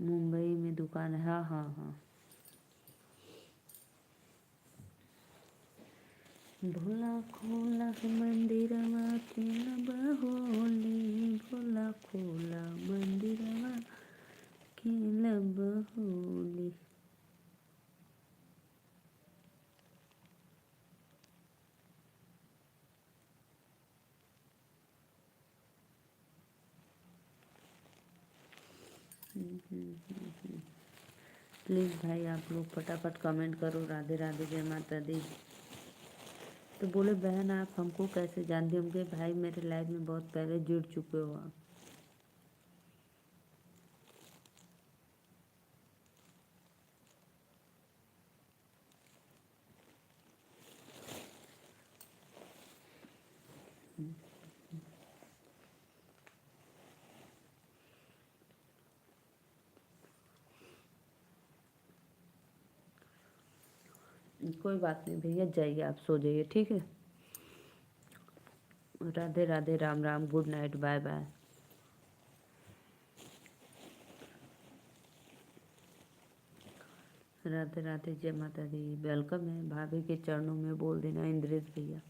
मुंबई में दुकान है, हाँ हाँ हाँ। भोला खोला मंदिरवा के बहोले, भोला खोला मंदिरवा के बहोले। प्लीज़ भाई आप लोग फटाफट कमेंट करो, राधे राधे, जय माता दी। तो बोले बहन आप हमको कैसे जानती? हम कहे भाई मेरे लाइफ में बहुत पहले जुड़ चुके हो आप। कोई बात नहीं भैया, जाइए आप सो जाइए, ठीक है। Radhe Radhe, Ram Ram, good night, bye bye. Radhe Radhe, जय माता दी। वेलकम है, भाभी के चरणों में बोल देना इंद्रेश भैया।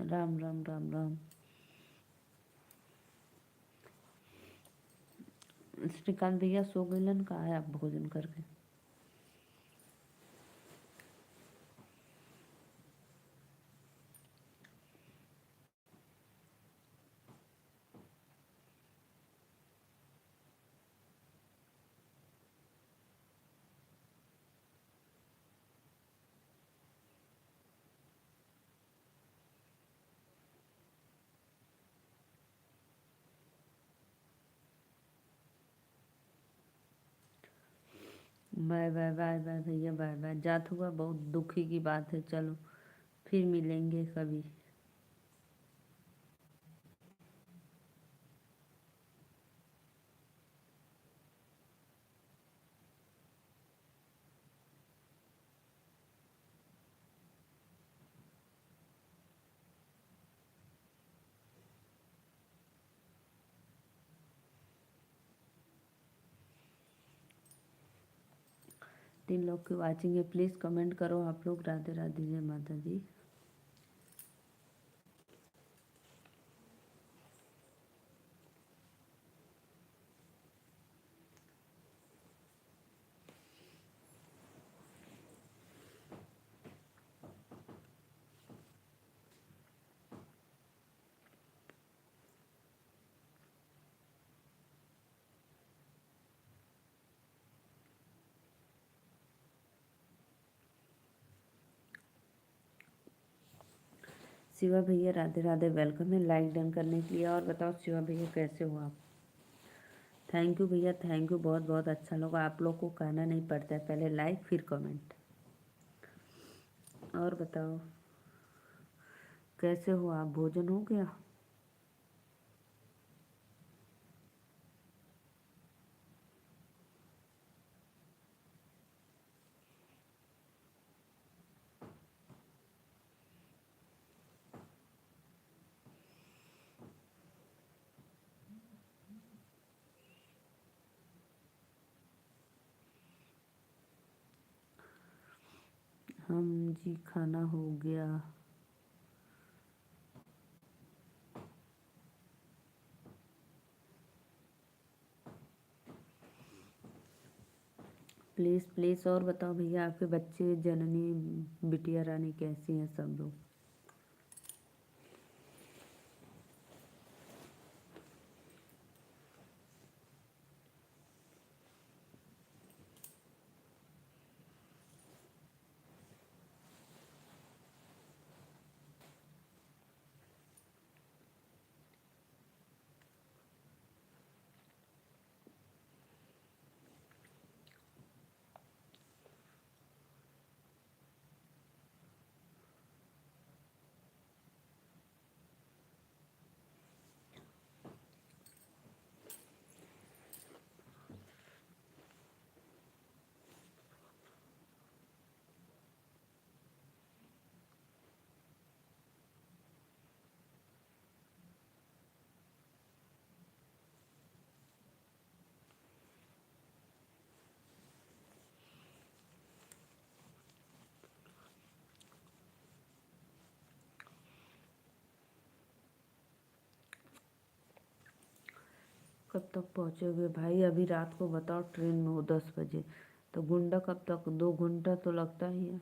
राम राम राम राम। श्रीकांत भैया सो गइलन, कहा है आप भोजन करके? बाय बाय बाय बाय भैया, बाय बाय। जात हुआ बहुत दुखी की बात है, चलो फिर मिलेंगे कभी। तीन लोग की वाचिंग है, प्लीज़ कमेंट करो आप लोग। राधे राधे, जय माता दी। शिवा भैया राधे राधे, वेलकम है लाइक डन करने के लिए। और बताओ शिवा भैया कैसे हो आप? थैंक यू भैया, थैंक यू, बहुत बहुत अच्छा लगा। आप लोग को कहना नहीं पड़ता है, पहले लाइक फिर कमेंट। और बताओ कैसे हो आप? भोजन हो गया? हम जी खाना हो गया। Please please. और बताओ भैया आपके बच्चे, जननी, बिटिया रानी कैसी हैं सब लोग? कब तक पहुँचोगे भाई? अभी रात को बताओ, ट्रेन में हो 10 बजे, तो गुंडा कब तक? 2 घंटा तो लगता ही है।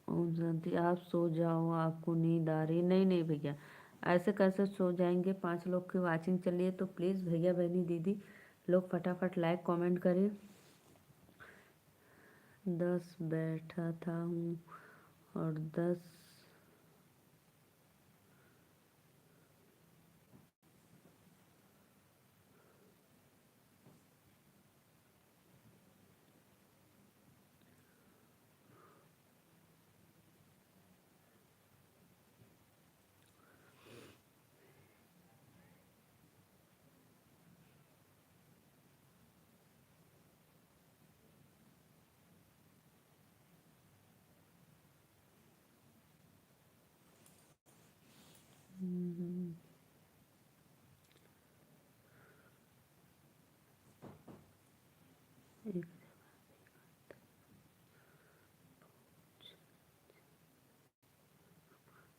ओम शांति। आप सो जाओ, आपको नींद आ रही? नहीं नहीं भैया, ऐसे कैसे सो जाएंगे? 5 लोग की वाचिंग चल रही है, तो प्लीज़ भैया बहनी दीदी लोग फटाफट लाइक कमेंट करें। 10 बैठा था हूँ और 10 एक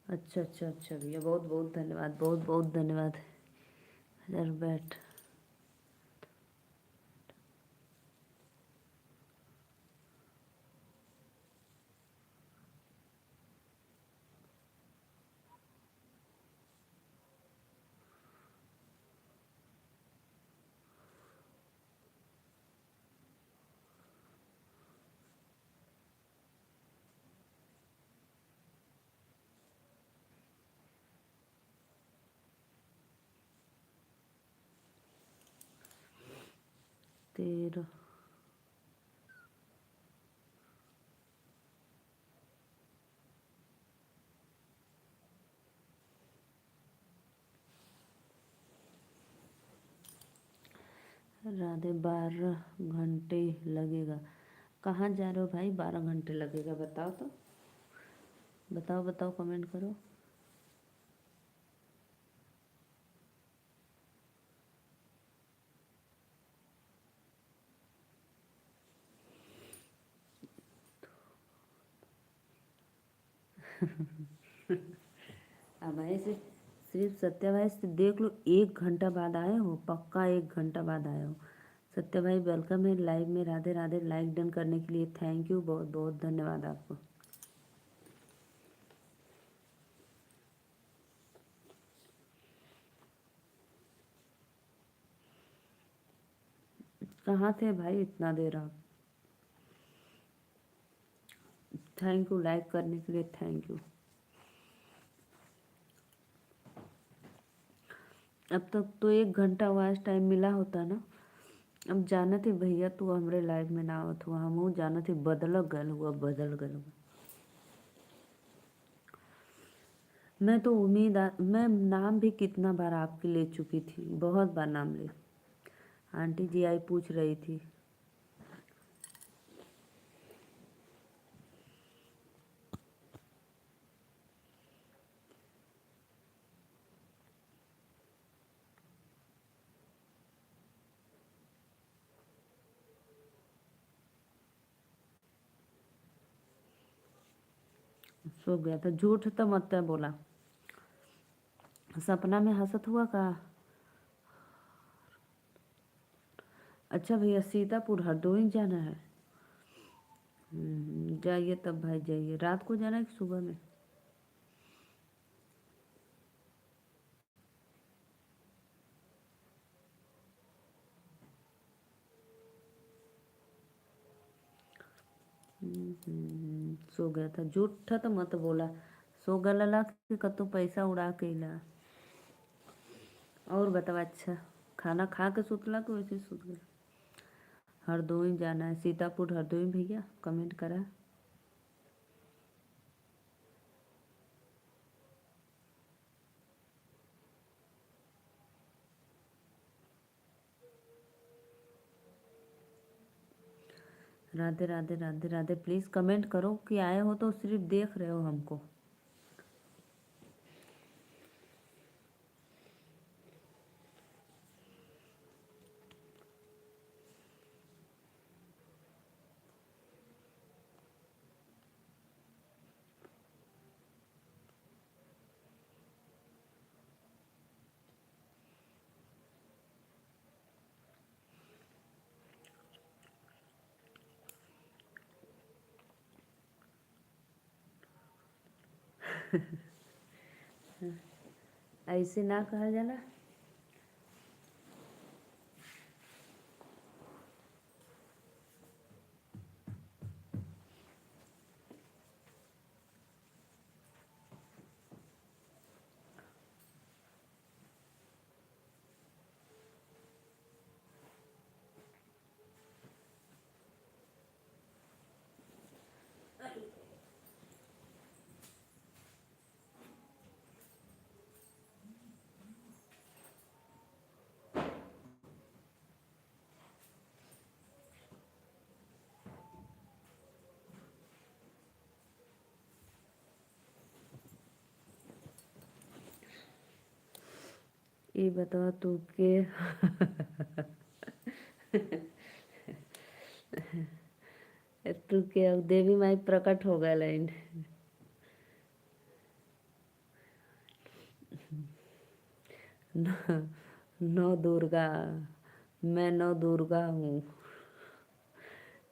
अच्छा अच्छा अच्छा भैया, बहुत बहुत धन्यवाद, बहुत बहुत धन्यवाद। 1000 बैठ। तेरह। राधे 12 घंटे लगेगा। कहाँ जा रहे हो भाई? 12 घंटे लगेगा, बताओ तो, बताओ बताओ, कमेंट करो। अब ऐसे सिर्फ सत्या भाई से देख लो, 1 घंटा बाद आए हो, पक्का 1 घंटा बाद आए हो। सत्या भाई वेलकम है लाइव में। राधे राधे। लाइक डन करने के लिए थैंक यू, बहुत बहुत धन्यवाद आपको। कहाँ थे भाई इतना देर आप? थैंक यू लाइक करने के लिए, थैंक यू। अब तक तो 1 घंटा वास्ट टाइम मिला होता ना। अब जाना थे भैया, तू हमरे लाइव में ना आवत हुआ, हम जाना थे, बदल गल हुआ, बदल गल हुआ। मैं तो मैं नाम भी कितना बार आपकी ले चुकी थी, बहुत बार नाम ले। आंटी जी आई पूछ रही थी। सो गया था, झूठ तो मत बोला। सपना में हंसत हुआ का? अच्छा भैया, सीतापुर हरदोई जाना है। जाइए तब भाई, जाइए। रात को जाना है कि सुबह में? सो गया था, झूठा तो मत बोला। सो गलला कि कतो पैसा उड़ा के ला। और बतावा, अच्छा खाना खा के सुतला कि वैसे सुत गया? हरदोई जाना है, सीतापुर हरदोई भैया, कमेंट करा। राधे राधे राधे राधे। प्लीज़ कमेंट करो कि आए हो तो सिर्फ देख रहे हो हमको। ऐसे ना कहा जाला। ये बताओ तू के तू के अब देवी माई प्रकट हो गए लाइन। नौ नौ दुर्गा, मैं नौ दुर्गा हूँ।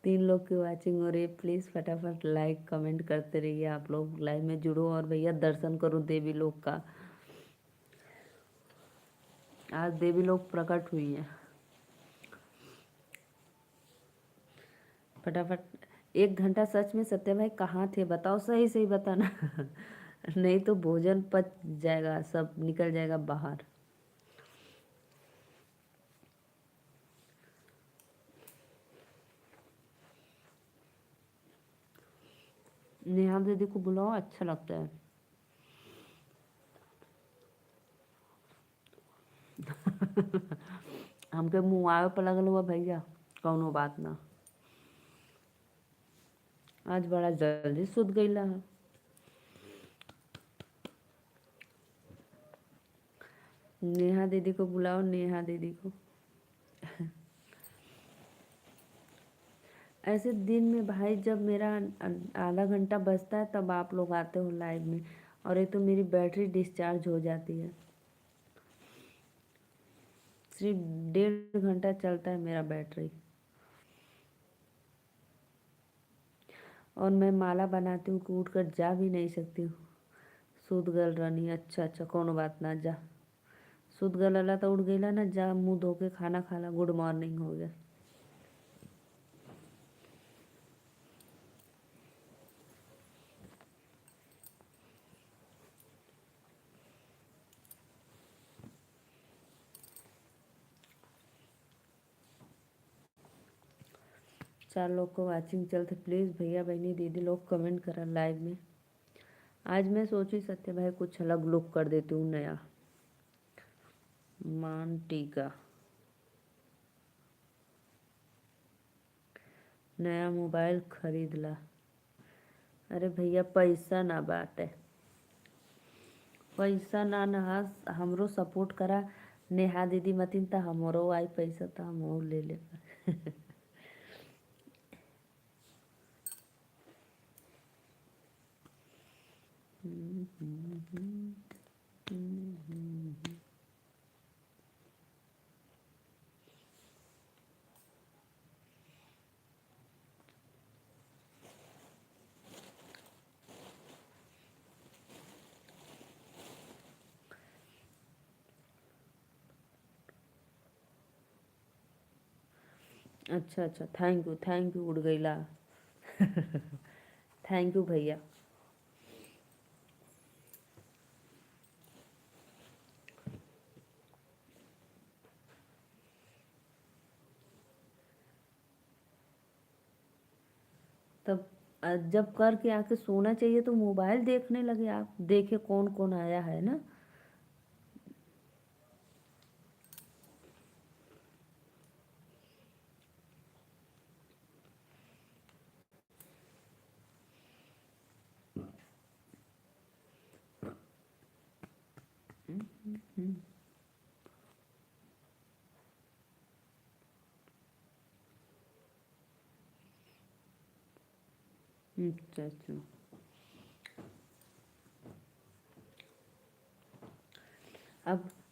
3 लोग की वाचिंग हो रही है, प्लीज़ फटाफट लाइक कमेंट करते रहिए। आप लोग लाइव में जुड़ो और भैया दर्शन करो देवी लोग का। आज देवी लोग प्रकट हुई है। फटाफट 1 घंटा सच में सत्य भाई कहाँ थे बताओ, सही सही बताना। नहीं तो भोजन पच जाएगा, सब निकल जाएगा बाहर। नेहा दीदी को बुलाओ, अच्छा लगता है। हमके मुँह आवे पर लगल हुआ भैया, कौनो बात ना। आज बड़ा जल्दी सुत गईला है। नेहा दीदी को बुलाओ, नेहा दीदी को। ऐसे दिन में भाई जब मेरा आधा घंटा बचता है तब आप लोग आते हो लाइव में, और एक तो मेरी बैटरी डिस्चार्ज हो जाती है। सिर्फ 1.5 घंटा चलता है मेरा बैटरी। और मैं माला बनाती हूँ कि उठ कर जा भी नहीं सकती हूँ। सूद गल रानी, अच्छा अच्छा कोनो बात ना, जा सूद गल अला तो उठ गईला ना, जा मुँह धो के खाना खाला, गुड मॉर्निंग हो गया। चार लोग को वाचिंग चलते, प्लीज़ भैया बहनी दीदी लोग कमेंट करा लाइव में। आज मैं सोची सत्य भाई कुछ अलग लुक कर देती हूँ, नया मान टीका, नया मोबाइल खरीद ला। अरे भैया पैसा ना बात है, पैसा ना ना हमरो सपोर्ट करा। नेहा दीदी मतिन त हमरो आई पैसा त हम ले ले। अच्छा अच्छा, थैंक यू उड़ गईला। थैंक यू भैया। तब जब करके आके सोना चाहिए तो मोबाइल देखने लगे आप, देखे कौन कौन आया है ना। अच्छा अच्छा,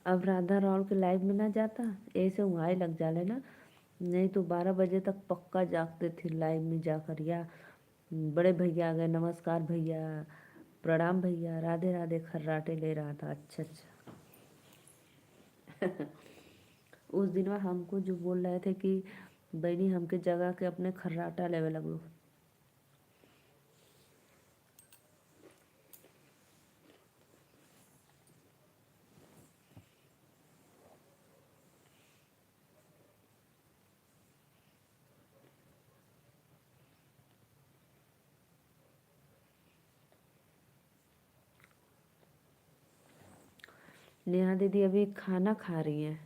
अब राधा राउल के लाइव में ना जाता, ऐसे वहाँ लग जाले ना। नहीं तो 12 बजे तक पक्का जागते थे लाइव में जाकर। या बड़े भैया आ गए, नमस्कार भैया, प्रणाम भैया, राधे राधे, खर्राटे ले रहा था। अच्छा अच्छा। उस दिन वह हमको जो बोल रहे थे कि बहनी हमके जगह के अपने खर्राटा लेवे लगलो। नेहा दीदी अभी खाना खा रही है।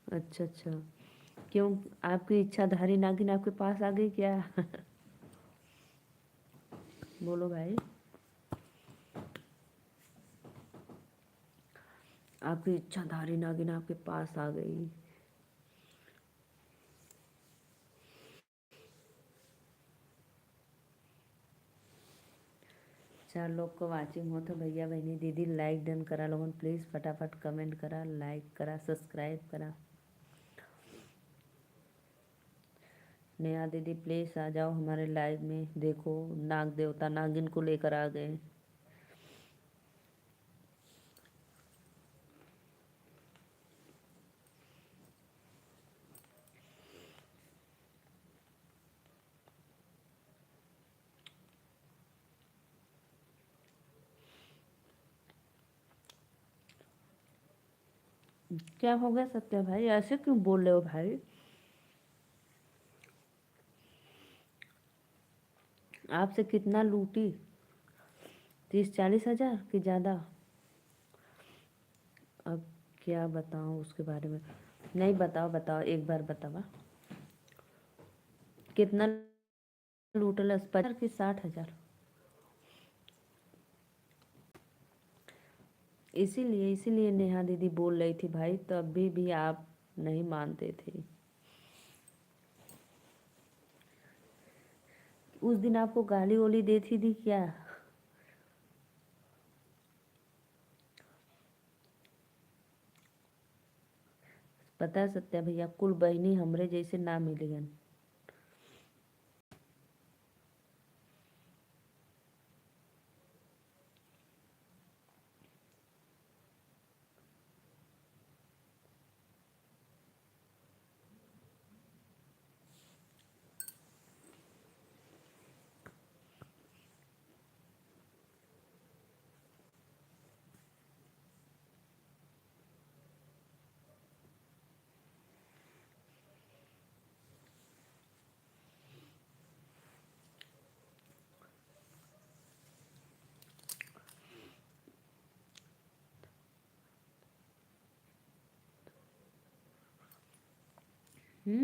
अच्छा अच्छा, क्यों आपकी इच्छाधारी नागिन आपके पास आ गई क्या? बोलो भाई, आपकी इच्छाधारी नागिन आपके पास आ गई। 4 लोग को वाचिंग हो तो भैया बहनी दीदी लाइक डन करा लोगन, प्लीज़ फटाफट कमेंट करा, लाइक करा, सब्सक्राइब करा। नेहा दीदी प्लीज़ आ जाओ हमारे लाइव में। देखो नाग देवता नागिन को लेकर आ गए। क्या हो गया सत्या भाई, ऐसे क्यों बोल रहे हो भाई? आपसे कितना लूटी? 30-40 हज़ार कि ज़्यादा? अब क्या बताऊँ उसके बारे में? नहीं बताओ, बताओ एक बार बतावा। कितना लूटल? 50 कि 60 हज़ार? इसीलिए नेहा दीदी बोल रही थी भाई, तब भी आप नहीं मानते थे। उस दिन आपको गाली वाली देती थी क्या? पता है सत्या भैया, कुल बहनी हमरे जैसे ना मिलियन।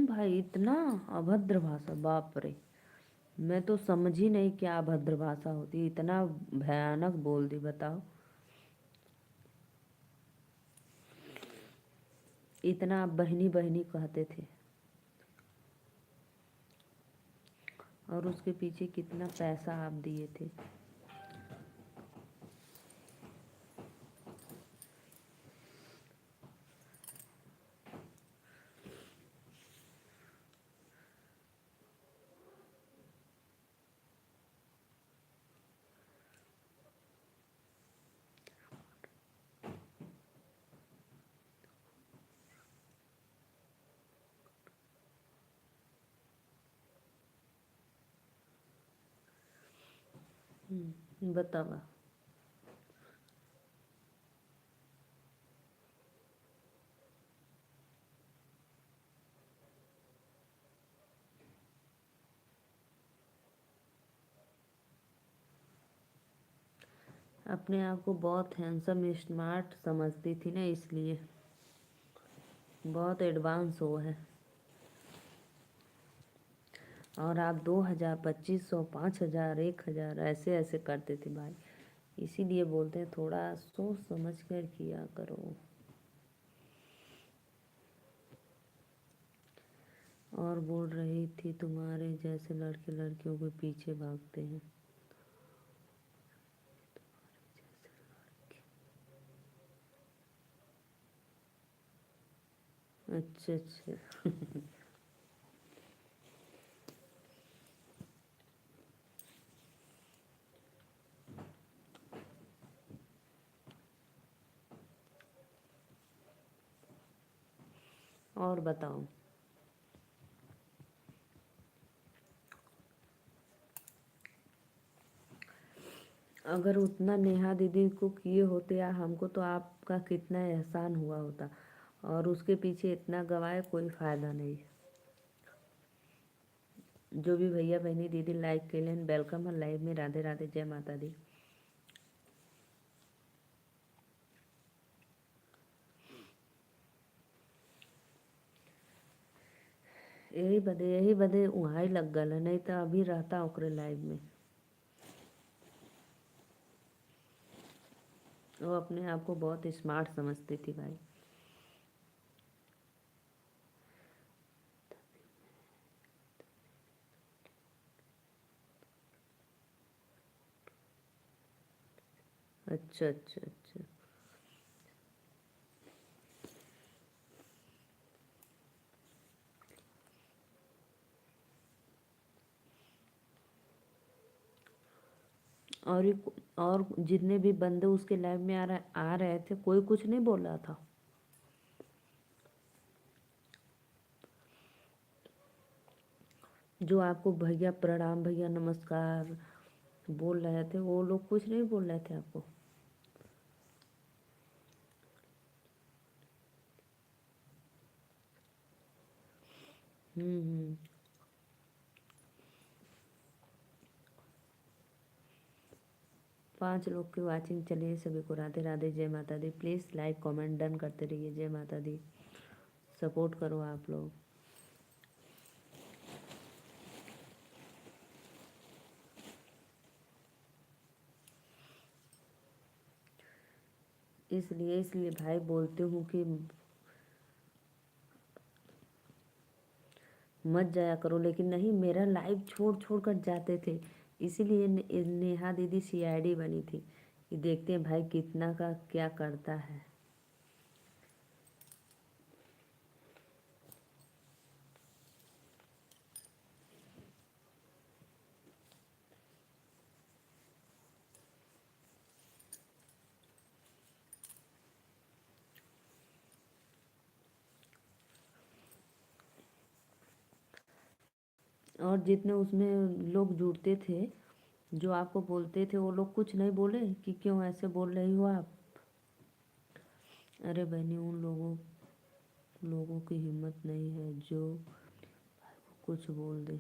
भाई इतना अभद्र भाषा, बाप रे। मैं तो समझ ही नहीं क्या अभद्र भाषा होती, इतना भयानक बोल दी, बताओ। इतना आप बहनी बहनी कहते थे, और उसके पीछे कितना पैसा आप दिए थे। बतावा। अपने आप को बहुत हैंडसम स्मार्ट समझती थी ना, इसलिए बहुत एडवांस हो है। और आप 2,000, 2,500, 5,000, 1,000 ऐसे ऐसे करते थे भाई। इसीलिए बोलते हैं थोड़ा सोच समझ कर किया करो। और बोल रही थी तुम्हारे जैसे लड़के लड़कियों के पीछे भागते हैं। अच्छा अच्छा। और बताओ। अगर उतना नेहा दीदी को किए होते या हमको, तो आपका कितना एहसान हुआ होता। और उसके पीछे इतना गवाए, कोई फ़ायदा नहीं। जो भी भैया बहनी दीदी लाइक के लिए वेलकम है लाइव में। राधे राधे, जय माता दी। यही बदे वहाँ ही लग गल है, नहीं तो अभी रहता ओकरे लाइव में। वो अपने आप को बहुत स्मार्ट समझती थी भाई। अच्छा अच्छा अच्छा। और ये और जितने भी बंदे उसके लाइव में आ रहे थे, कोई कुछ नहीं बोल रहा था। जो आपको भैया प्रणाम, भैया नमस्कार बोल रहे थे, वो लोग कुछ नहीं बोल रहे थे आपको? हम्म। 5 लोग की वाचिंग। चलिए सभी को राधे राधे, जय माता दी। प्लीज़ लाइक कमेंट डन करते रहिए। जय माता दी। सपोर्ट करो आप लोग। इसलिए भाई बोलती हूँ कि मत जाया करो, लेकिन नहीं, मेरा लाइव छोड़ छोड़ कर जाते थे। इसीलिए नेहा दीदी सीआईडी बनी थी कि देखते हैं भाई कितना का क्या करता है। और जितने उसमें लोग जुड़ते थे, जो आपको बोलते थे, वो लोग कुछ नहीं बोले कि क्यों ऐसे बोल रही हो आप? अरे बहनी, उन लोगों की हिम्मत नहीं है जो कुछ बोल दे।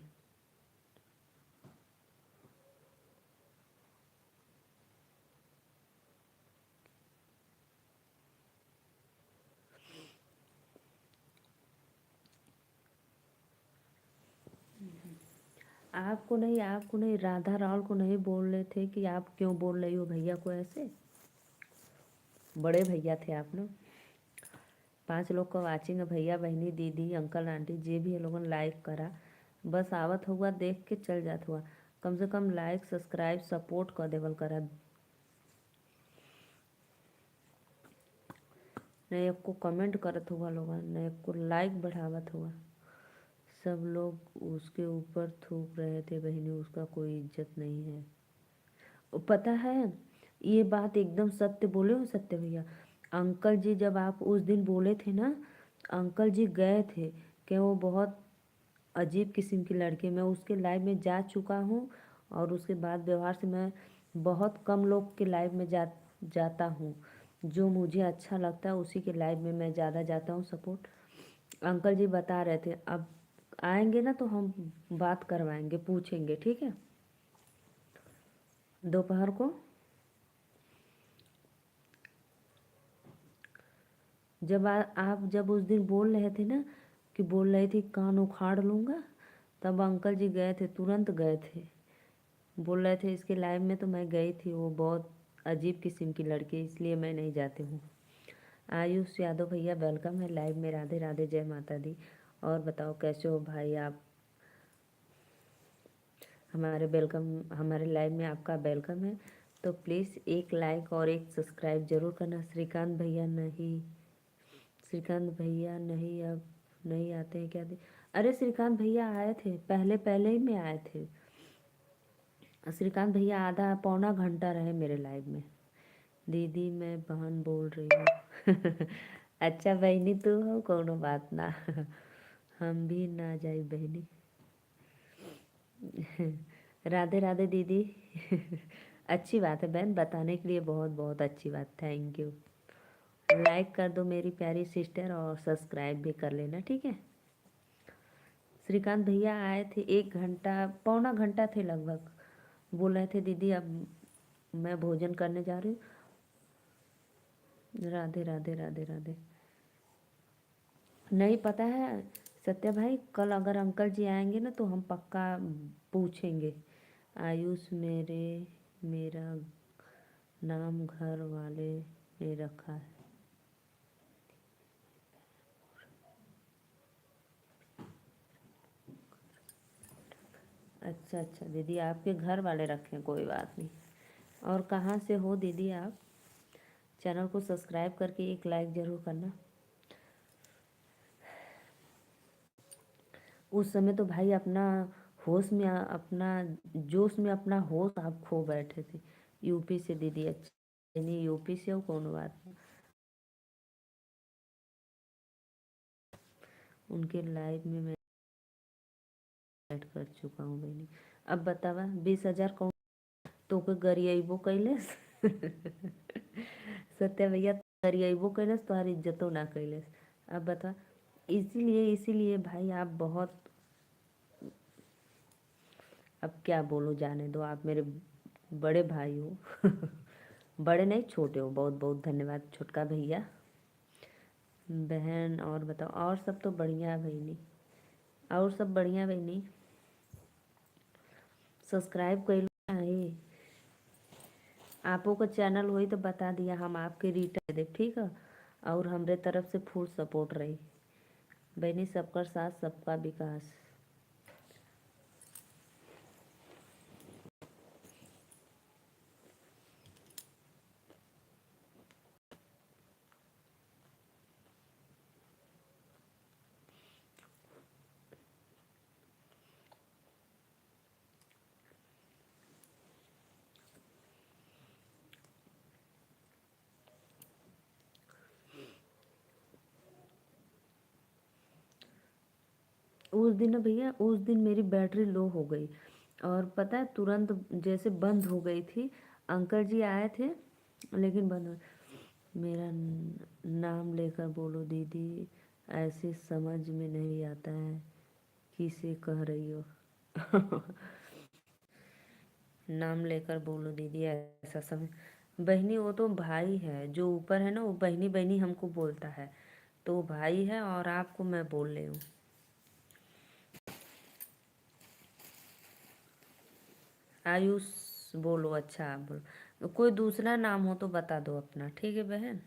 आपको नहीं, राधा रावल को नहीं बोल रहे थे कि आप क्यों बोल रही हो भैया को ऐसे? बड़े भैया थे आप ना। 5 लोग का वाचिंग है, भैया बहनी दीदी अंकल आंटी जे भी है लोगों ने लाइक करा। बस आवत हुआ देख के चल जात हुआ। कम से कम लाइक सब्सक्राइब सपोर्ट कर देवल करा। नहीं एक को कमेंट करत हुआ लोगन, नहीं एक को लाइक बढ़ावत हुआ। सब लोग उसके ऊपर थूक रहे थे, बहनी उसका कोई इज्जत नहीं है। पता है, ये बात एकदम सत्य बोले हो सत्य भैया। अंकल जी जब आप उस दिन बोले थे ना, अंकल जी गए थे कि वो बहुत अजीब किस्म की लड़की। मैं उसके लाइव में जा चुका हूँ और उसके बाद व्यवहार से मैं बहुत कम लोग के लाइव में जाता हूँ। जो मुझे अच्छा लगता है उसी के लाइव में मैं ज़्यादा जाता हूँ सपोर्ट। अंकल जी बता रहे थे, अब आएंगे ना तो हम बात करवाएंगे, पूछेंगे, ठीक है? दोपहर को आप जब उस दिन बोल रहे थे ना कि बोल रही थी कान उखाड़ लूँगा, तब अंकल जी गए थे, तुरंत गए थे। बोल रहे थे इसके लाइव में, तो मैं गई थी। वो बहुत अजीब किस्म की लड़की है, इसलिए मैं नहीं जाती हूँ। आयुष यादव भैया वेलकम है लाइव में। राधे राधे, जय माता दी। और बताओ कैसे हो भाई आप? हमारे लाइव में आपका वेलकम है। तो प्लीज़ एक लाइक और एक सब्सक्राइब जरूर करना। श्रीकांत भैया नहीं, अब नहीं आते हैं क्या अरे श्रीकांत भैया आए थे, पहले पहले ही में आए थे। श्रीकांत भैया आधा पौना घंटा रहे मेरे लाइव में। दीदी मैं बहन बोल रही हूँ। अच्छा बहनी तू हो, कोनो बात ना। हम भी ना जाई बहनी। राधे राधे दीदी। अच्छी बात है बहन, बताने के लिए बहुत बहुत अच्छी बात, थैंक यू। लाइक कर दो मेरी प्यारी सिस्टर और सब्सक्राइब भी कर लेना, ठीक है? श्रीकांत भैया आए थे, 1 घंटा पौना घंटा थे लगभग। बोल रहे थे दीदी अब मैं भोजन करने जा रही हूँ। राधे राधे राधे राधे। नहीं पता है सत्या भाई, कल अगर अंकल जी आएंगे ना तो हम पक्का पूछेंगे। आयुष मेरा नाम घर वाले ने रखा है। अच्छा अच्छा दीदी, आपके घर वाले रखे हैं, कोई बात नहीं। और कहाँ से हो दीदी आप? चैनल को सब्सक्राइब करके एक लाइक ज़रूर करना। उस समय तो भाई अपना होश में अपना जोश में अपना होश आप खो बैठे थे। यूपी से दीदी, अच्छा नहीं यूपी से हो, कौन बात नहीं। उनके लाइव में मैं ऐड कर चुका हूँ बहनी। अब बतावा 20,000 कौन तो के गरियाबो कैलेस सत्या भैया गरियाबो कैलेस, तुम्हारी इज्जतो ना कैलेस। अब बता, इसीलिए भाई आप बहुत, अब क्या बोलो, जाने दो, आप मेरे बड़े भाई हो बड़े नहीं छोटे हो। बहुत बहुत धन्यवाद छोटका भैया बहन। और बताओ, और सब तो बढ़िया है बहनी, और सब बढ़िया बहनी। सब्सक्राइब कर लो है, आपो का चैनल हुई तो बता दिया, हम आपके रिटर्न दे ठीक है। और हमरे तरफ से फुल सपोर्ट रही बहनी। सबका साथ सबका विकास। उस दिन ना भैया, उस दिन मेरी बैटरी लो हो गई और पता है तुरंत जैसे बंद हो गई थी। अंकल जी आए थे लेकिन बंद हो। मेरा नाम लेकर बोलो दीदी, ऐसे समझ में नहीं आता है किसे कह रही हो नाम लेकर बोलो दीदी, ऐसा समझ। बहनी वो तो भाई है जो ऊपर है ना, वो बहनी बहनी हमको बोलता है, तो वो भाई है और आपको मैं बोल रही हूँ। आयुष बोलो, अच्छा आप बोलो। कोई दूसरा नाम हो तो बता दो अपना, ठीक है बहन।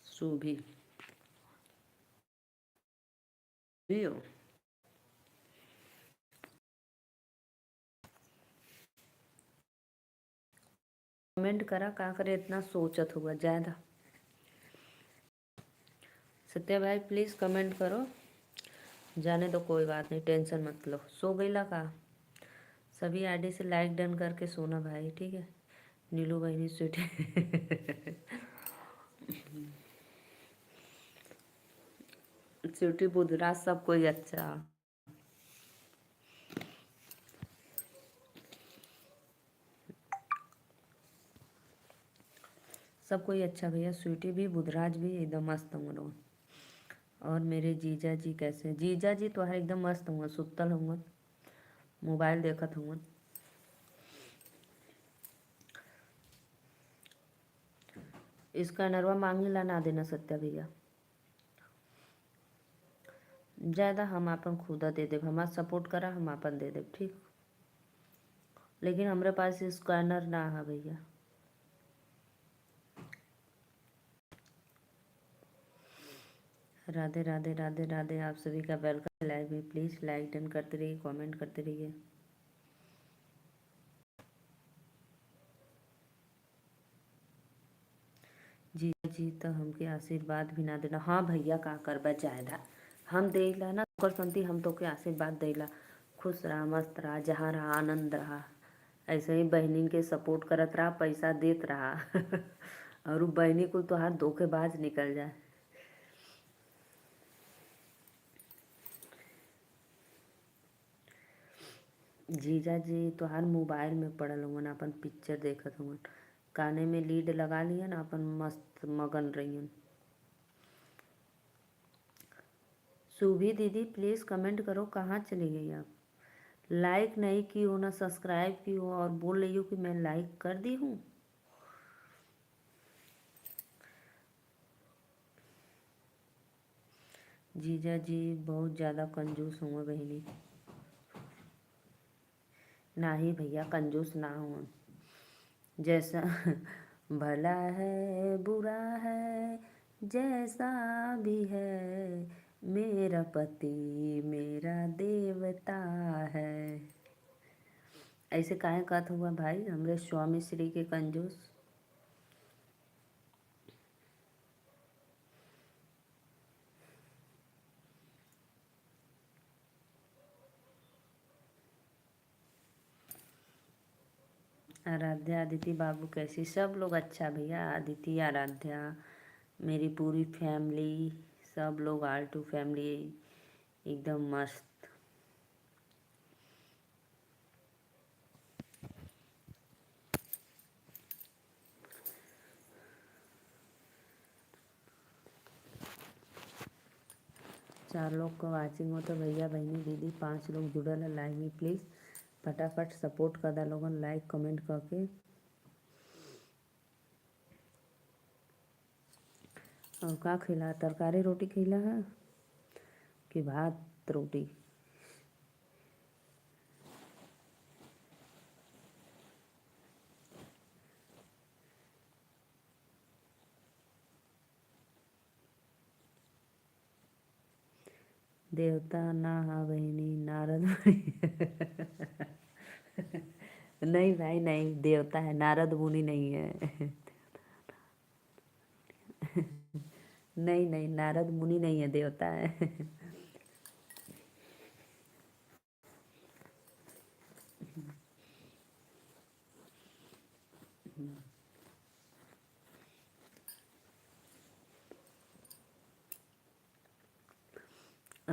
सूभी भी हो। कमेंट करा का करे, इतना सोचत हुआ ज़्यादा। सत्या भाई प्लीज़ कमेंट करो। जाने दो, कोई बात नहीं, टेंशन मत लो। सो गईला का? सभी आईडी से लाइक डन करके सोना भाई, ठीक है। नीलू बहनी स्वीट स्वीटी बुधरा सब कोई अच्छा, सब कोई अच्छा भैया। स्वीटी भी बुधराज भी एकदम मस्त हूँ। और मेरे जीजा जी कैसे हैं? जीजा जी तो हर एकदम मस्त हूँ, सुतल हूँ, मोबाइल देखत हूँ। इसका नरवा मांगने ला ना देना सत्या भैया, ज़्यादा हम अपन खुदा दे देव। हमारा सपोर्ट करा, हम अपन दे देव ठीक। लेकिन हमारे पास स्कैनर ना है भैया। राधे राधे राधे राधे, आप सभी का वेलकम लाइव में। प्लीज़ लाइक डन करते रहिए, कमेंट करते रहिए। जी जी तो हमके आशीर्वाद भी ना देना। हाँ भैया का करबा जायदा, हम देला ना ओकर संति, हम तो के आशीर्वाद देला। खुश रहा, मस्त रहा, जहाँ रहा आनंद रहा। ऐसे ही बहनी के सपोर्ट करत रहा, पैसा देत रहा और वो बहनी को तो हाथ धोखेबाज निकल जाए। जीजा जी तोहार मोबाइल में पड़ल हुवन, अपन पिक्चर देखत हुवन, काने में लीड लगा लियन, अपन मस्त मगन रहियन। सुभी दीदी प्लीज़ कमेंट करो, कहाँ चली गई आप? लाइक नहीं की हो ना सब्सक्राइब की हो, और बोल रही हो कि मैं लाइक कर दी हूँ। जीजा जी बहुत ज़्यादा कंजूस हुआ बहनी। ना ही भैया कंजूस ना हुआ, जैसा भला है बुरा है जैसा भी है, मेरा पति मेरा देवता है। ऐसे काहे कहत हुआ भाई हमरे स्वामी श्री के कंजूस। आराध्या अदिति बाबू कैसी? सब लोग अच्छा भैया। अदिति, आराध्या, मेरी पूरी फैमिली, सब लोग आल्टू फैमिली एकदम मस्त। चार लोग को वाचिंग हो तो भैया बहनी दीदी 5 लोग जुड़ल है लाइव में। प्लीज़ फटाफट सपोर्ट कर दा लोगन, लाइक कमेंट करके। और का खिला? तरकारी रोटी खिला है कि भात रोटी? देवता ना हा बहनी, नारद नहीं भाई नहीं, देवता है, नारद मुनि नहीं है। नहीं नहीं, नारद मुनि नहीं है, देवता है।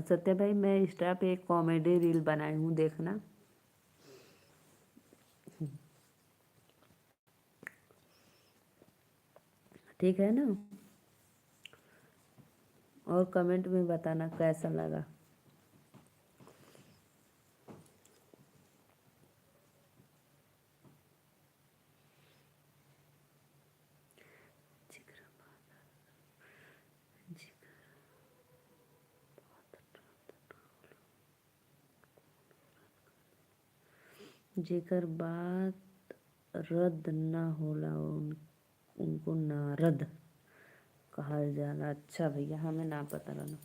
सत्या भाई मैं इंस्टा पे एक कॉमेडी रील बनाई हूँ, देखना। ठीक है ना? और कमेंट में बताना कैसा लगा। जेकर बात रद्द ना होला उनको नारद कहल जाला। अच्छा भैया, हमें ना पता रहना।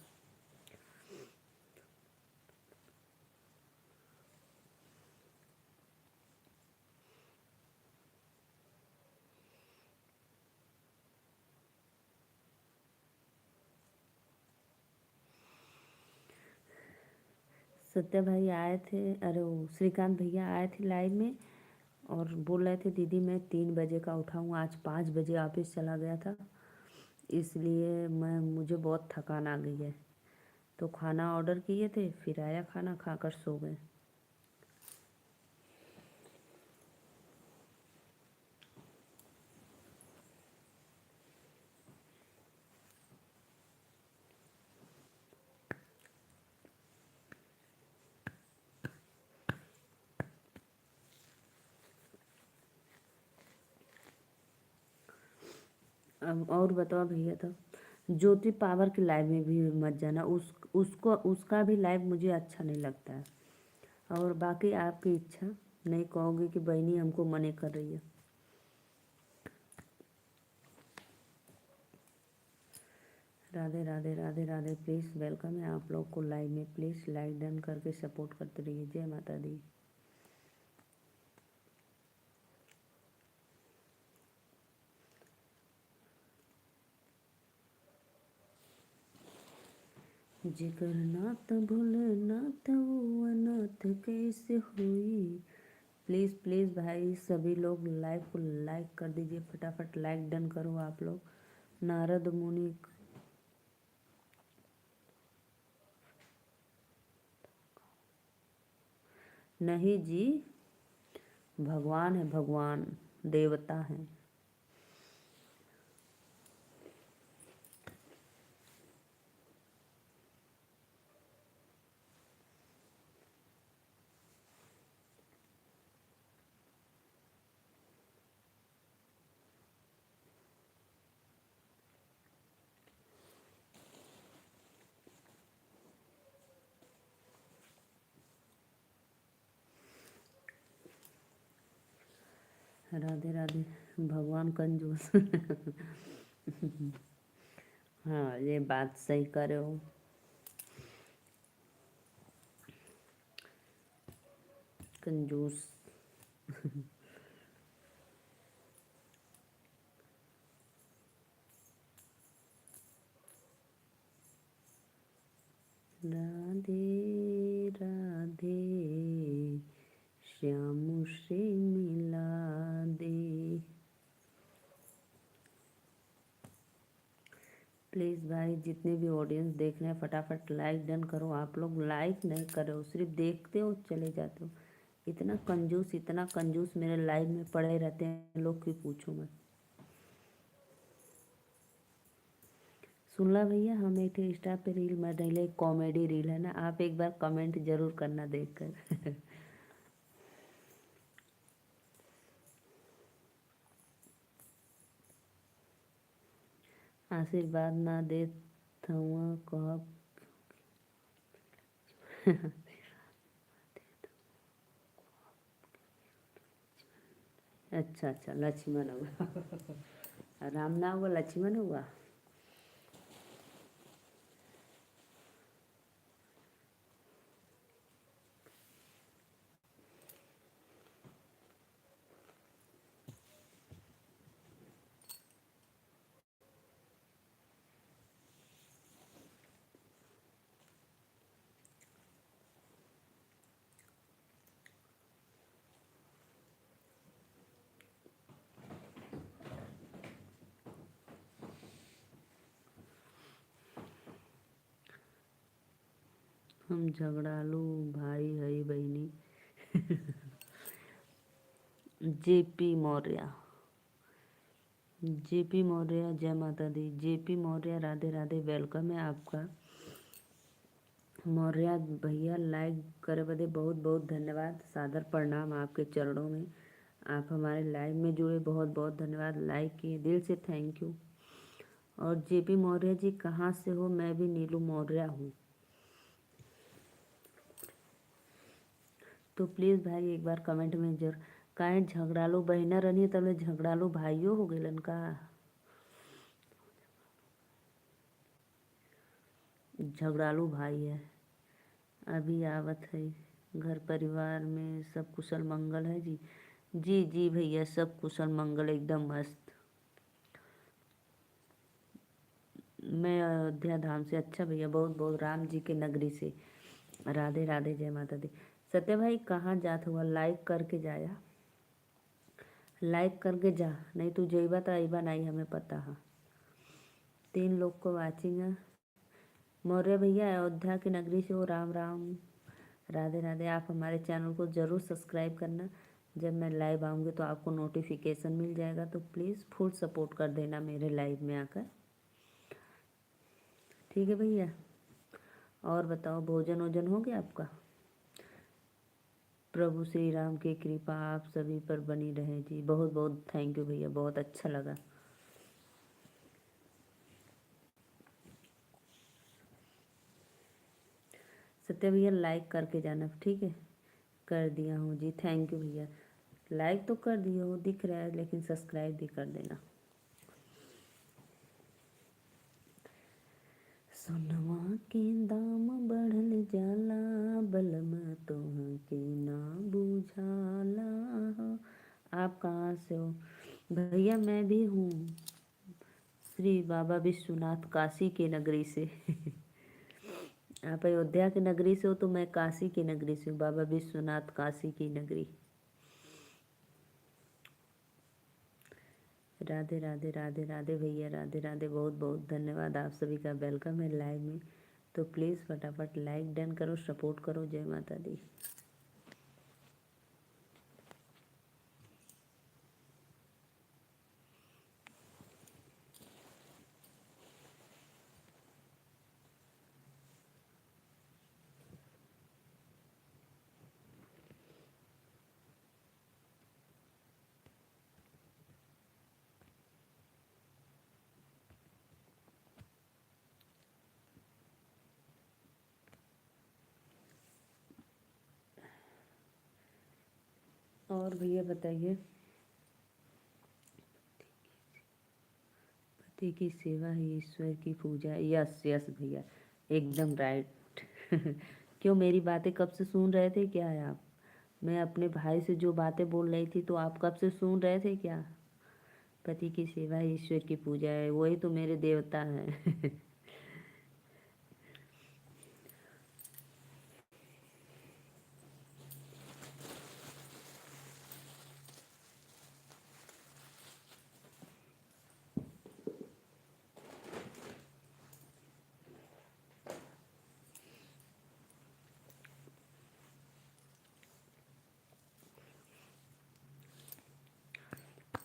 सत्या भाई आए थे, अरे वो श्रीकांत भैया आए थे लाइव में और बोल रहे थे दीदी मैं 3 बजे का उठा हूँ, आज 5 बजे ऑफिस चला गया था, इसलिए मुझे बहुत थकान आ गई है। तो खाना ऑर्डर किए थे, फिर आया, खाना खाकर सो गए। अब और बताओ भैया, तो ज्योति पावर की लाइव में भी मत जाना, उसका भी लाइव मुझे अच्छा नहीं लगता है। और बाकी आपकी इच्छा, नहीं कहोगे कि बहनी हमको मने कर रही है। राधे राधे राधे राधे। प्लीज़ वेलकम है आप लोग को लाइव में। प्लीज़ लाइक डन करके सपोर्ट करते रहिए। जय माता दी। जिगर नाथ भोलेनाथ वो अनाथ कैसे हुई। प्लीज़ प्लीज़ भाई सभी लोग लाइव को लाइक कर दीजिए, फटाफट लाइक डन करो आप लोग। नारद मुनि नहीं जी, भगवान है, भगवान देवता है। राधे राधे। भगवान कंजूस। हाँ, ये बात सही कर रहे हो। कंजूस। राधे राधे श्याम से मिला दे। प्लीज़ भाई, जितने भी ऑडियंस देख रहे हैं फटाफट लाइक डन करो। आप लोग लाइक नहीं कर रहे हो, सिर्फ देखते हो चले जाते हो। इतना कंजूस मेरे लाइव में पड़े रहते हैं लोग की पूछो मत। सुनला भैया, हम एक इंस्टा पे रील मार रहे, एक कॉमेडी रील है ना, आप एक बार कमेंट जरूर करना देखकर। आशीर्वाद ना दे थवा कब। अच्छा अच्छा, लक्ष्मण हुआ। राम ना हुआ, लक्ष्मण हुआ। हम झगड़ालू भाई हई बहनी। जेपी मौर्य। जेपी मौर्य, जय माता दी। जेपी मौर्य, राधे राधे, वेलकम है आपका। मौर्य भैया, लाइक करे बदे बहुत बहुत धन्यवाद। सादर प्रणाम आपके चरणों में। आप हमारे लाइव में जुड़े, बहुत बहुत धन्यवाद। लाइक किए, दिल से थैंक यू। और जेपी मौर्य जी कहाँ से हो? मैं भी नीलू मौर्य हूँ। तो प्लीज़ भाई एक बार कमेंट में जरूर। काहे झगड़ालू बहना रही तब झगड़ालू भाइयों हो गए का? झगड़ालू भाई है। अभी आवत है। घर परिवार में सब कुशल मंगल है जी। जी जी भैया, सब कुशल मंगल, एकदम मस्त। मैं अयोध्या धाम से। अच्छा भैया, बहुत बहुत राम जी के नगरी से। राधे राधे, जय माता दी। सत्य भाई कहाँ जात हुआ? लाइक करके जाया, लाइक करके जा, नहीं तो जइबा तो अइबा नहीं, हमें पता है। 3 लोग को वाचिंग है। मौर्य भैया अयोध्या की नगरी से हो। राम राम, राधे राधे। आप हमारे चैनल को ज़रूर सब्सक्राइब करना। जब मैं लाइव आऊँगी तो आपको नोटिफिकेशन मिल जाएगा, तो प्लीज़ फुल सपोर्ट कर देना मेरे लाइव में आकर। ठीक है भैया। और बताओ, भोजन वोजन हो गया आपका? प्रभु श्री राम की कृपा आप सभी पर बनी रहे जी। बहुत बहुत थैंक यू भैया, बहुत अच्छा लगा। सत्य भैया लाइक करके जाना, ठीक है? कर दिया हूँ जी, थैंक यू भैया। लाइक तो कर दिया हो, दिख रहा है, लेकिन सब्सक्राइब भी कर देना। सोनवा के दाम बढ़ल जाला, बलम तोह के ना बुझाला हो। आप कहाँ से हो? भैया मैं भी हूँ श्री बाबा विश्वनाथ काशी के नगरी से। आप अयोध्या की नगरी से हो तो मैं काशी की नगरी से हूँ। बाबा विश्वनाथ काशी की नगरी। राधे राधे, राधे राधे भैया, राधे राधे। बहुत बहुत धन्यवाद, आप सभी का वेलकम है लाइव में। तो प्लीज़ फटाफट लाइक डन करो, सपोर्ट करो। जय माता दी। और भैया बताइए। भक्ति की सेवा ही ईश्वर की पूजा है। यस यस भैया, एकदम राइट। क्यों, मेरी बातें कब से सुन रहे थे क्या है आप? मैं अपने भाई से जो बातें बोल रही थी तो आप कब से सुन रहे थे क्या? पति की सेवा ही ईश्वर की पूजा है, वही तो मेरे देवता हैं।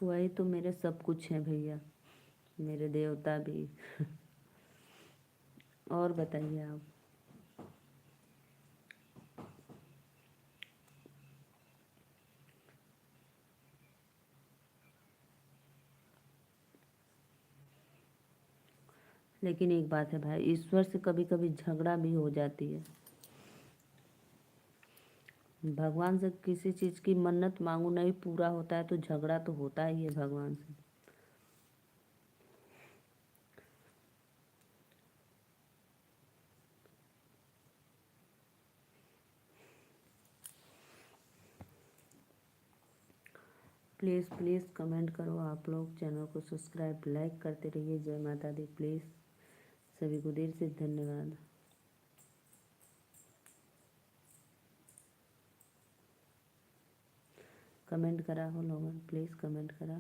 वही तो मेरे सब कुछ हैं भैया, मेरे देवता भी। और बताइए आप। लेकिन एक बात है भाई, ईश्वर से कभी कभी झगड़ा भी हो जाती है। भगवान से किसी चीज़ की मन्नत मांगो, नहीं पूरा होता है तो झगड़ा तो होता ही है भगवान से। प्लीज़ प्लीज़ कमेंट करो आप लोग, चैनल को सब्सक्राइब लाइक करते रहिए। जय माता दी। प्लीज़ सभी को दिल से धन्यवाद। कमेंट करा हो लोगों, प्लीज़ कमेंट करा।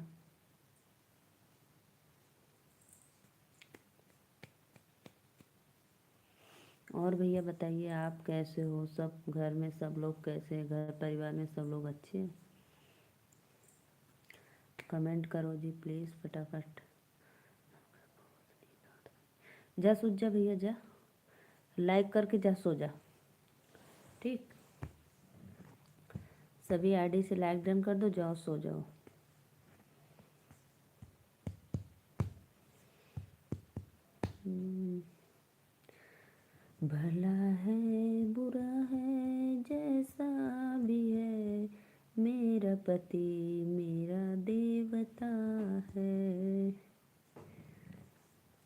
और भैया बताइए आप कैसे हो, सब घर में सब लोग कैसे हैं, घर परिवार में सब लोग अच्छे हैं? कमेंट करो जी प्लीज़ फटाफट। जा सो जा भैया जा, लाइक करके जा सो जा। ठीक, सभी आईडी से लाइक डन कर दो, जाओ सो जाओ। भला है बुरा है जैसा भी है, मेरा पति मेरा देवता है।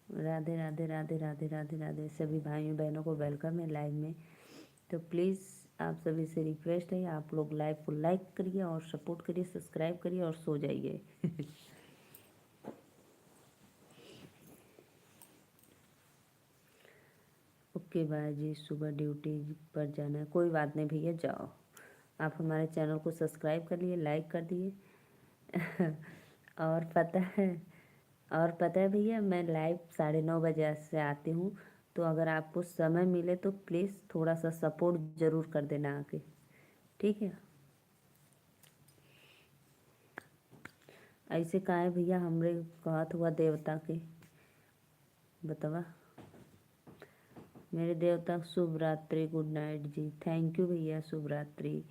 राधे राधे राधे राधे राधे राधे। सभी भाइयों बहनों को वेलकम है लाइव में। तो प्लीज़ आप सभी से रिक्वेस्ट है, आप लोग लाइव को लाइक करिए और सपोर्ट करिए, सब्सक्राइब करिए और सो जाइए। ओके बाय जी, सुबह ड्यूटी पर जाना है, कोई बात नहीं भैया जाओ। आप हमारे चैनल को सब्सक्राइब कर लिए, लाइक कर दिए। और पता है, और पता है भैया, मैं लाइव 9:30 बजे से आती हूँ। तो अगर आपको समय मिले तो प्लीज़ थोड़ा सा सपोर्ट ज़रूर कर देना आके, ठीक है? ऐसे का है भैया, हमरे कहत हुआ देवता के बतावा। मेरे देवता शुभ रात्रि, गुड नाइट जी। थैंक यू भैया, शुभ रात्रि,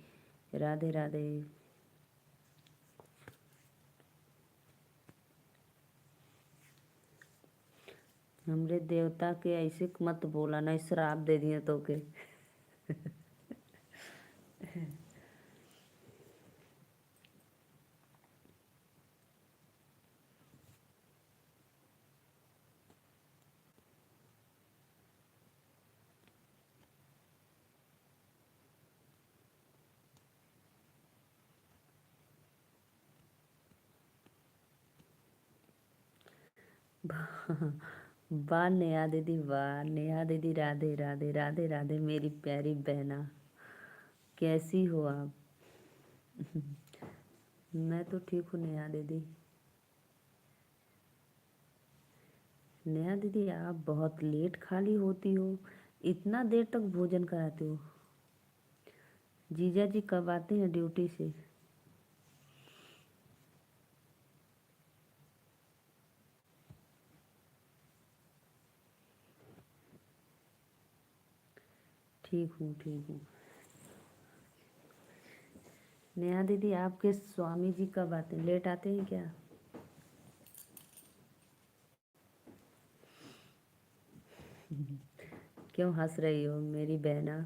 राधे राधे। हमरे देवता के ऐसे मत बोला, नहीं श्राप दे दिए तो के। वाह नेहा दीदी, वाह नेहा दीदी, राधे राधे राधे राधे मेरी प्यारी बहना, कैसी हो आप? मैं तो ठीक हूँ नेहा दीदी। नेहा दीदी आप बहुत लेट खाली होती हो, इतना देर तक भोजन कराते हो। जीजा जी कब आते हैं ड्यूटी से? ठीक हूँ ठीक हूँ। नेहा दीदी आपके स्वामी जी कब आते हैं, लेट आते हैं क्या? क्यों हंस रही हो मेरी बहना?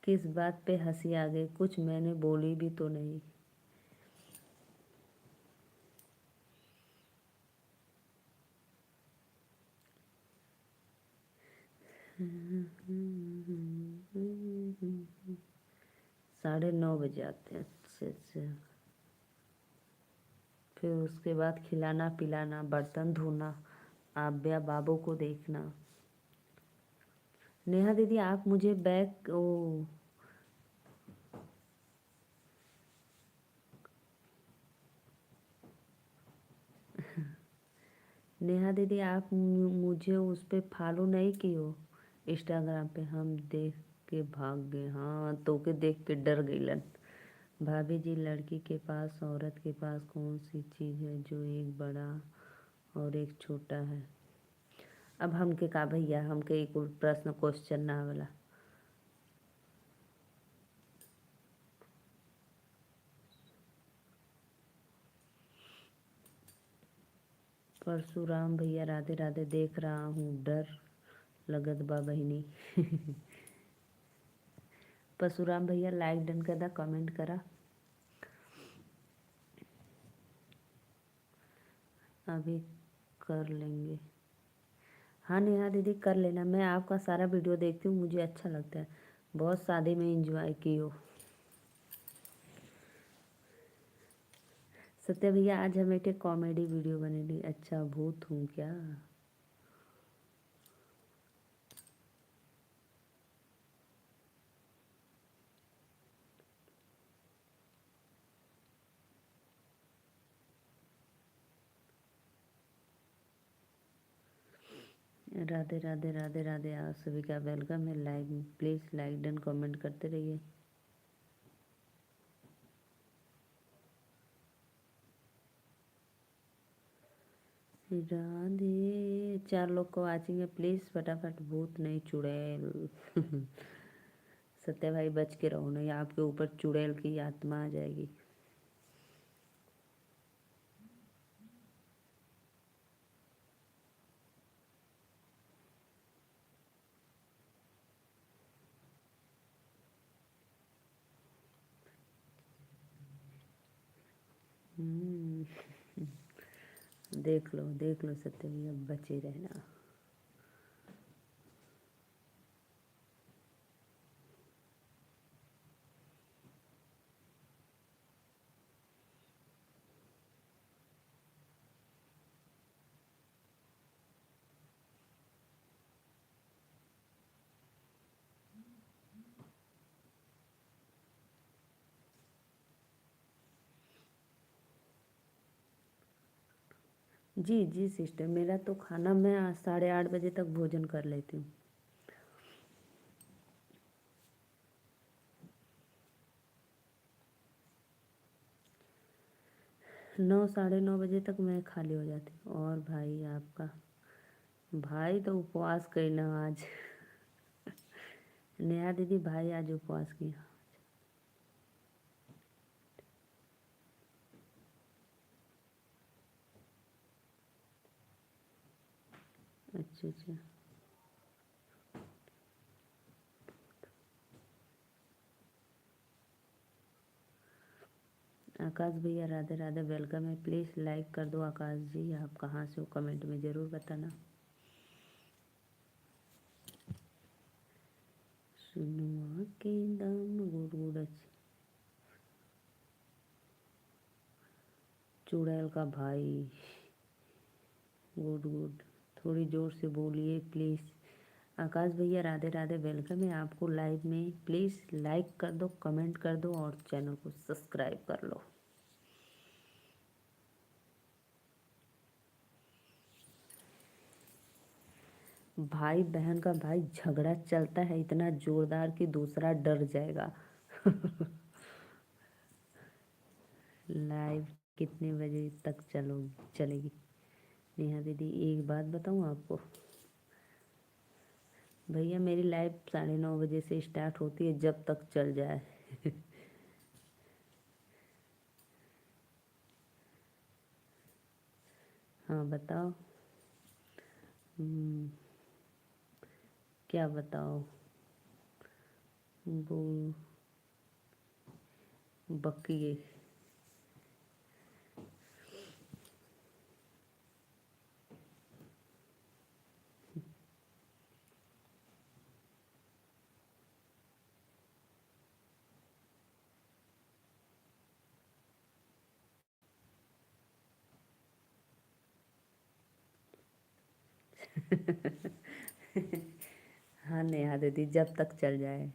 किस बात पे हंसी आ गई? कुछ मैंने बोली भी तो नहीं। 9:30 बजे आते हैं। अच्छा अच्छा। फिर उसके बाद खिलाना पिलाना, बर्तन धोना, आव्या बाबू को देखना। नेहा दीदी आप मुझे बैग ओ नेहा दीदी आप मुझे उस पे फॉलो नहीं की हो इंस्टाग्राम पे। हम देख के भाग गए। हाँ तो के देख के डर गईलन। भाभी जी लड़की के पास औरत के पास कौन सी चीज़ है जो एक बड़ा और एक छोटा है। अब हमके का भैया हमके एक प्रश्न क्वेश्चन ना वाला। परशुराम भैया राधे राधे देख रहा हूँ डर लगत बा बहिनी। परशुराम भैया लाइक डन करा कमेंट करा। अभी कर लेंगे। हाँ नेहा दीदी कर लेना। मैं आपका सारा वीडियो देखती हूँ मुझे अच्छा लगता है। बहुत शादी में एंजॉय की हो। सत्य भैया आज हम एक कॉमेडी वीडियो बनेली। अच्छा भूत हूँ क्या। राधे राधे राधे राधे। आप सभी का वेलकम है लाइव में। प्लीज़ लाइक डन कमेंट करते रहिए। राधे 4 लोग को वाचिंग है। प्लीज़ फटाफट भूत नहीं चुड़ैल। सत्या भाई बच के रहो नहीं आपके ऊपर चुड़ैल की आत्मा आ जाएगी। देख लो सत्य भैया बचे रहना। जी जी सिस्टर मेरा तो खाना मैं 8:30 बजे तक भोजन कर लेती हूँ। 9 साढ़े 9 बजे तक मैं खाली हो जाती हूँ। और भाई आपका भाई तो उपवास करना आज। नेहा दीदी भाई आज उपवास किया। अच्छा अच्छा। आकाश भैया राधे राधे वेलकम है। प्लीज़ लाइक कर दो आकाश जी। आप कहाँ से हो कमेंट में ज़रूर बताना। सुनुआ के दाम गुड़ गुड़ चुड़ैल का भाई गुड गुड। थोड़ी ज़ोर से बोलिए प्लीज़। आकाश भैया राधे राधे वेलकम है आपको लाइव में। प्लीज़ लाइक कर दो कमेंट कर दो और चैनल को सब्सक्राइब कर लो। भाई बहन का भाई झगड़ा चलता है इतना जोरदार कि दूसरा डर जाएगा। लाइव कितने बजे तक चलेगी। नेहा दीदी एक बात बताऊँ आपको भैया मेरी लाइव 9:30 बजे से स्टार्ट होती है जब तक चल जाए। हाँ बताओ। क्या बताओ वो बकिए। हाँ नेहा दीदी, जब तक चल जाए,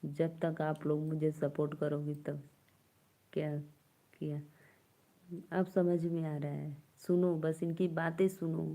जब तक आप लोग मुझे सपोर्ट करोगी तब। क्या किया? अब समझ में आ रहा है, सुनो बस इनकी बातें सुनो।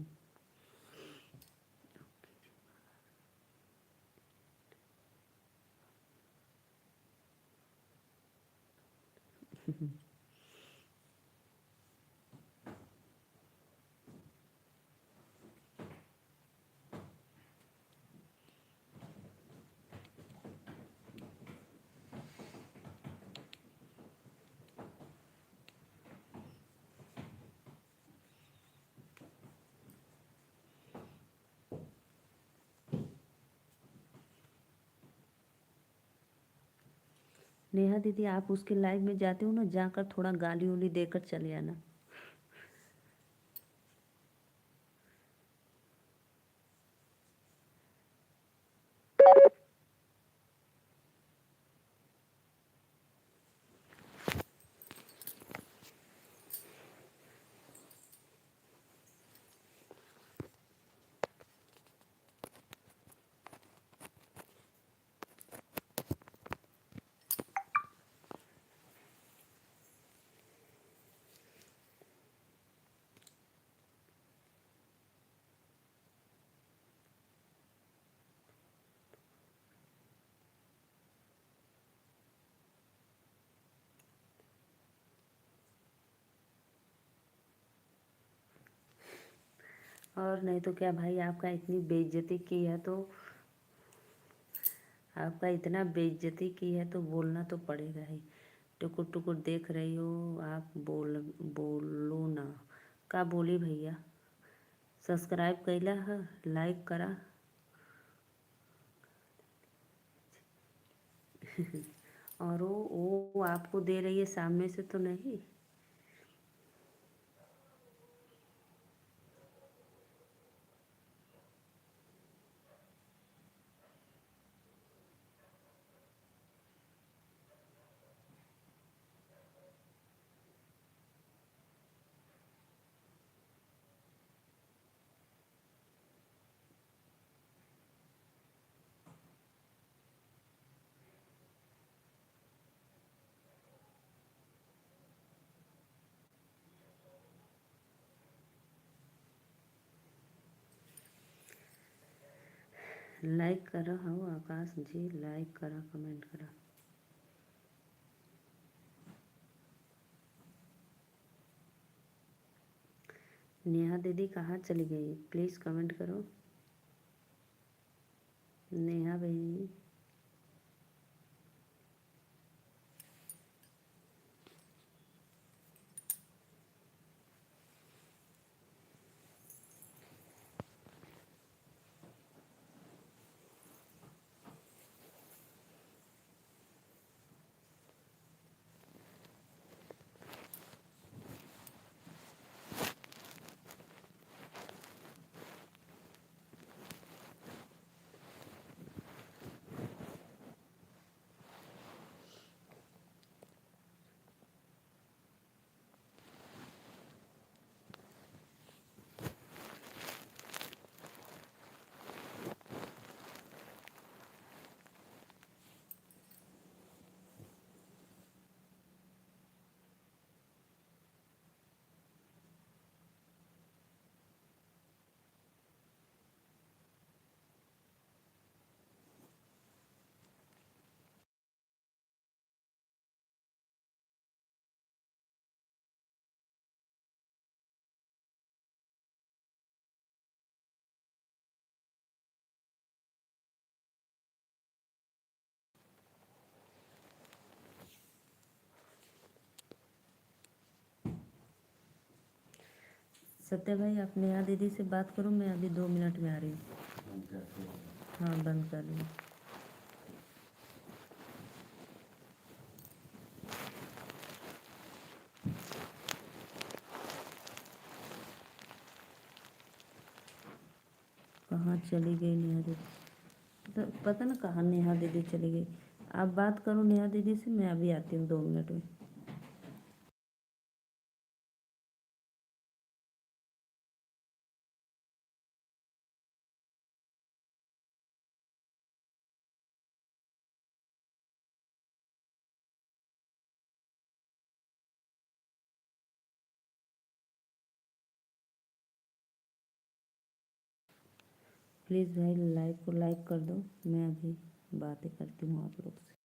नेहा दीदी, आप उसके लाइव में जाते हो ना, जाकर थोड़ा गाली उली देकर चले आना। और नहीं तो क्या भाई, आपका इतनी बेइज्जती की है तो, आपका इतना बेइज्जती की है तो बोलना तो पड़ेगा ही। टुकुर टुकुर देख रही हो आप, बोलो ना। का बोली भैया? सब्सक्राइब कैला है, लाइक करा। और वो आपको दे रही है, सामने से तो नहीं। लाइक करा हो आकाश जी, लाइक करा, कमेंट करा। नेहा दीदी कहाँ चली गई? प्लीज़ कमेंट करो। नेहा बहनी, सत्या भाई आप नेहा दीदी से बात करो, मैं अभी 2 मिनट में आ रही हूँ। हाँ बंद कर ली। कहाँ चली गई नेहा दीदी? तो पता ना कहाँ नेहा दीदी चली गई। आप बात करो नेहा दीदी से, मैं अभी आती हूँ 2 मिनट में। प्लीज़ भाई लाइव को लाइक कर दो, मैं अभी बातें करती हूँ आप लोग से।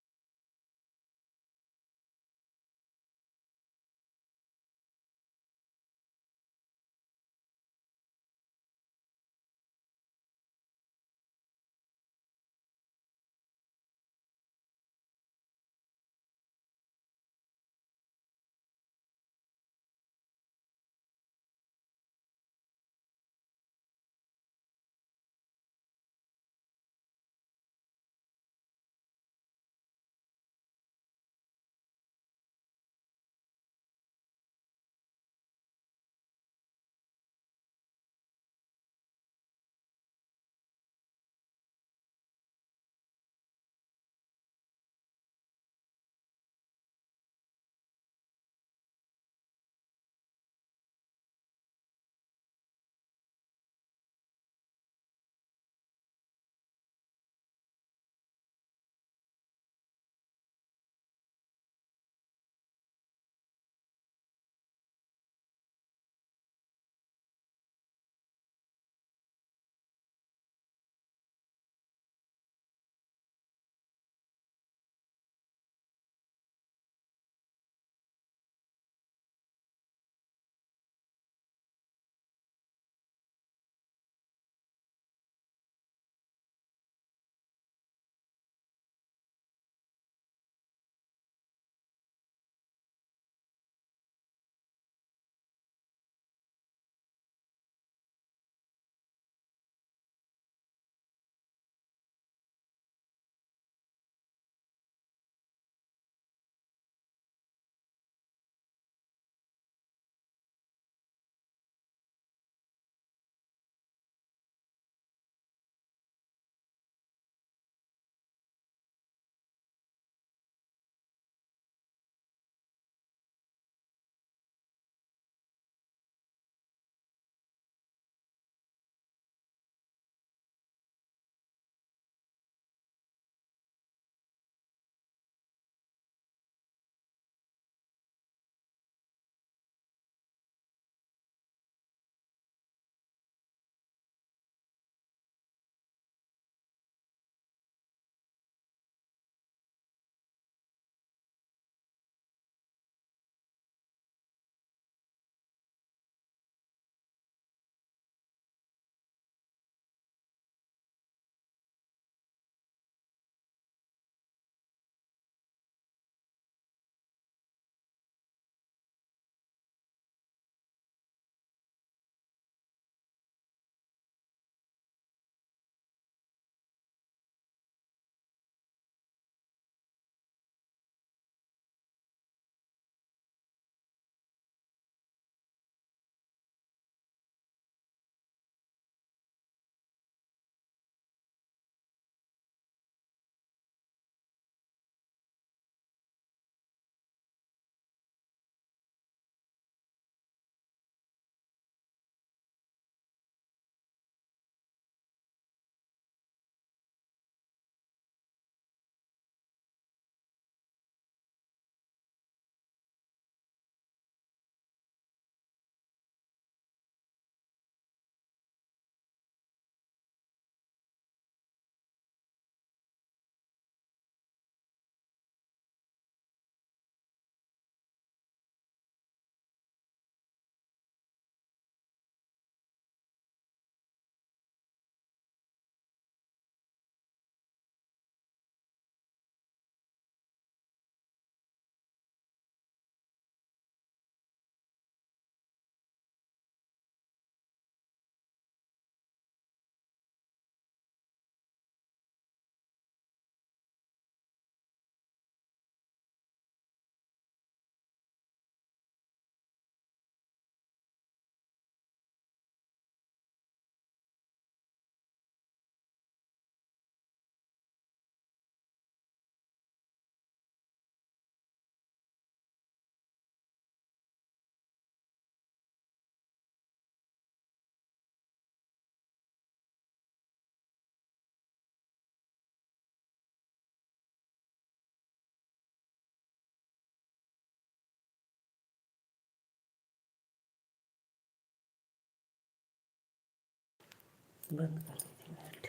बंद कर दीजिए।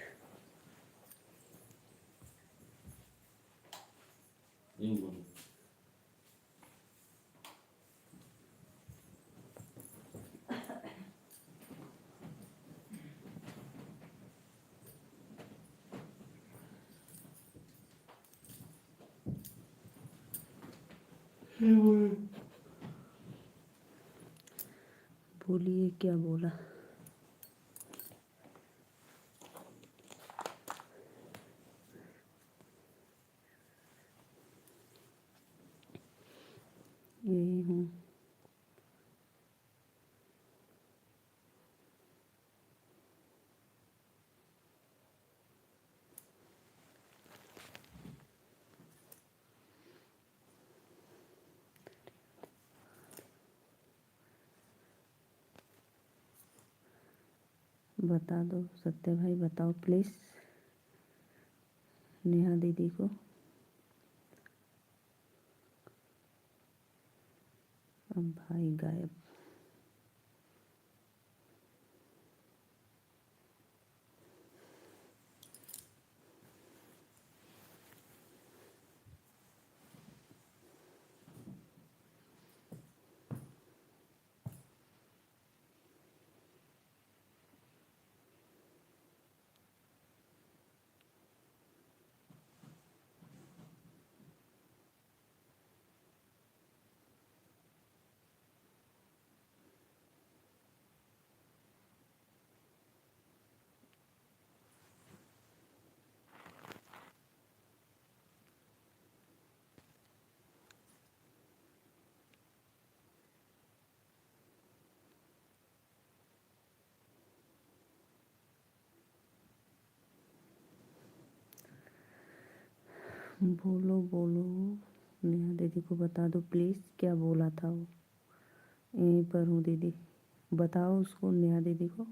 यूं बोलो। बोलिए क्या बोला। यही हूँ। बता दो सत्य भाई, बताओ प्लीज़ नेहा दीदी को। अब भाई गायब। बोलो बोलो, नेहा दीदी को बता दो प्लीज़ क्या बोला था वो। यहीं पर हूँ दीदी, बताओ उसको नेहा दीदी को।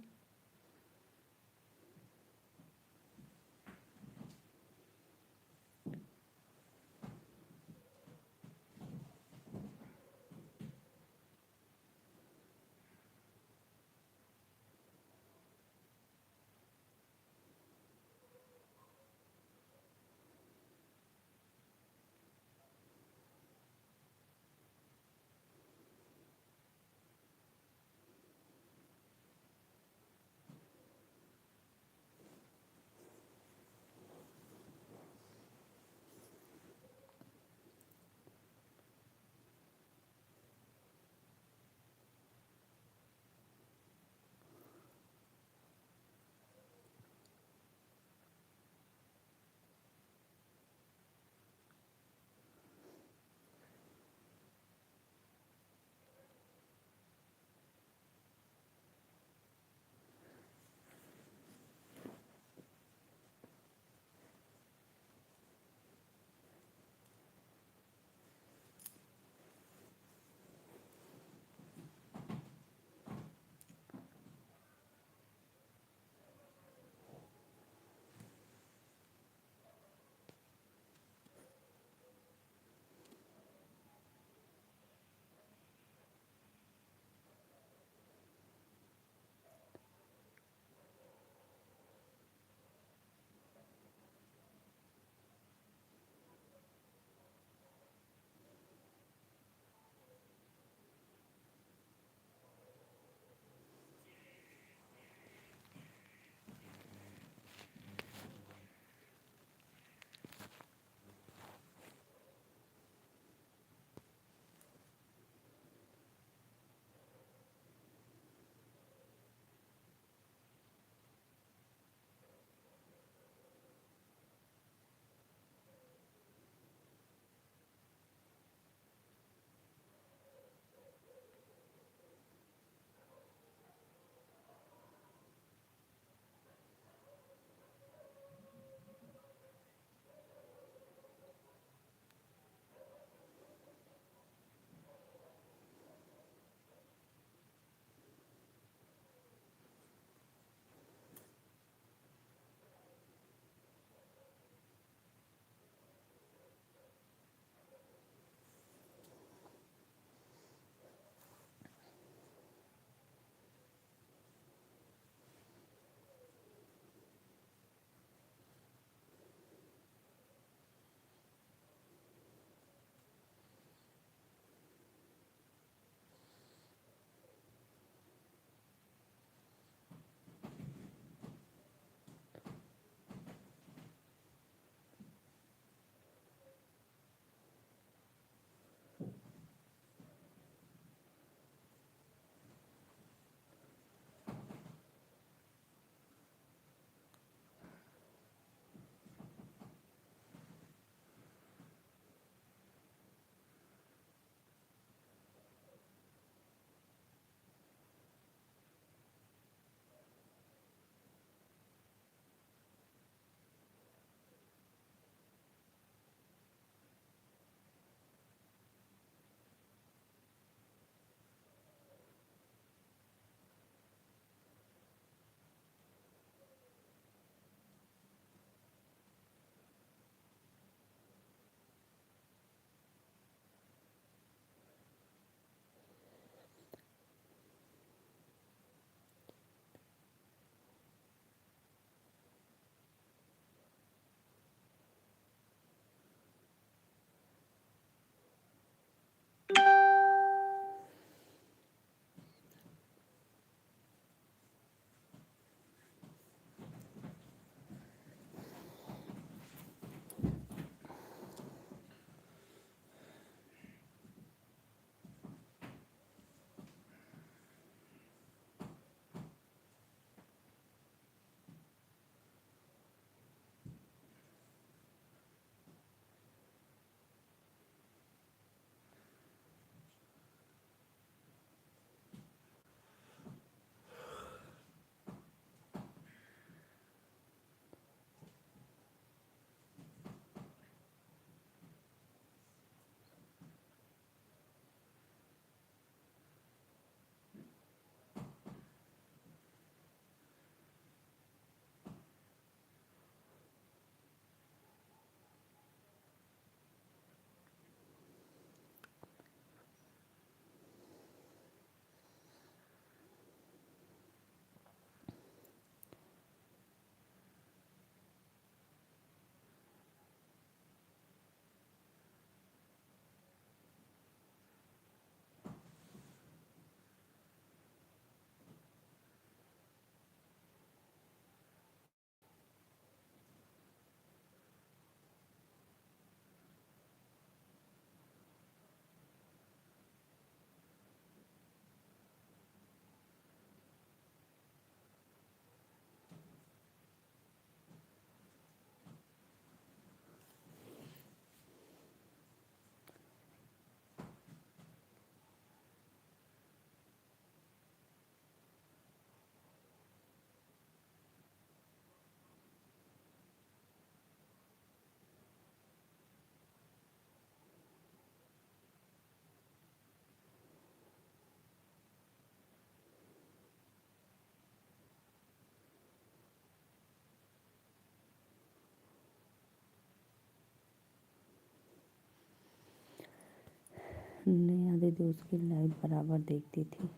नेहा दीदी उसकी लाइव बराबर देखती थी।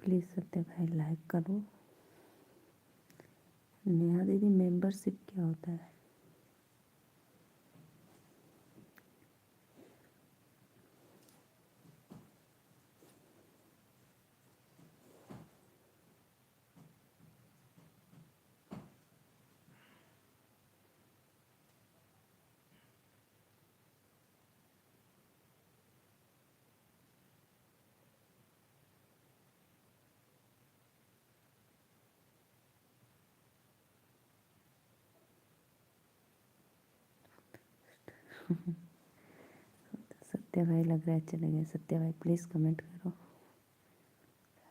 प्लीज़ सत्य भाई लाइक करो। नेहा दीदी मेंबरशिप क्या होता है? सत्य भाई लग रहा है चले गए। सत्य भाई प्लीज़ कमेंट करो।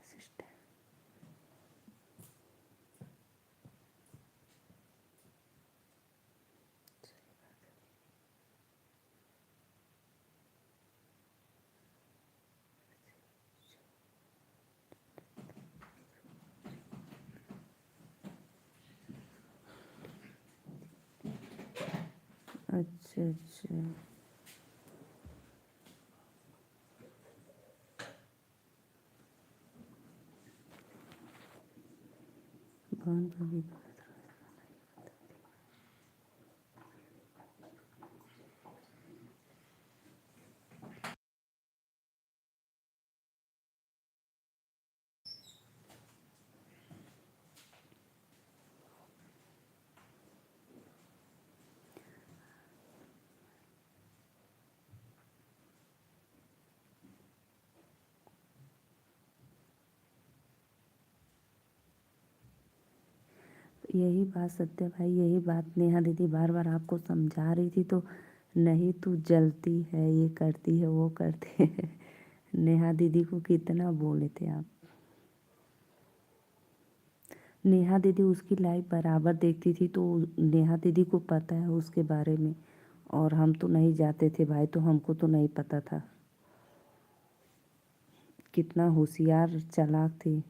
असिस्टेंट अच्छा अच्छा। बहन भाभी यही बात सत्य भाई, यही बात नेहा दीदी बार बार आपको समझा रही थी, तो नहीं तू जलती है, ये करती है, वो करती है। नेहा दीदी को कितना बोले थे आप। नेहा दीदी उसकी लाइफ बराबर देखती थी, तो नेहा दीदी को पता है उसके बारे में, और हम तो नहीं जाते थे भाई, तो हमको तो नहीं पता था। कितना होशियार चालाक थी।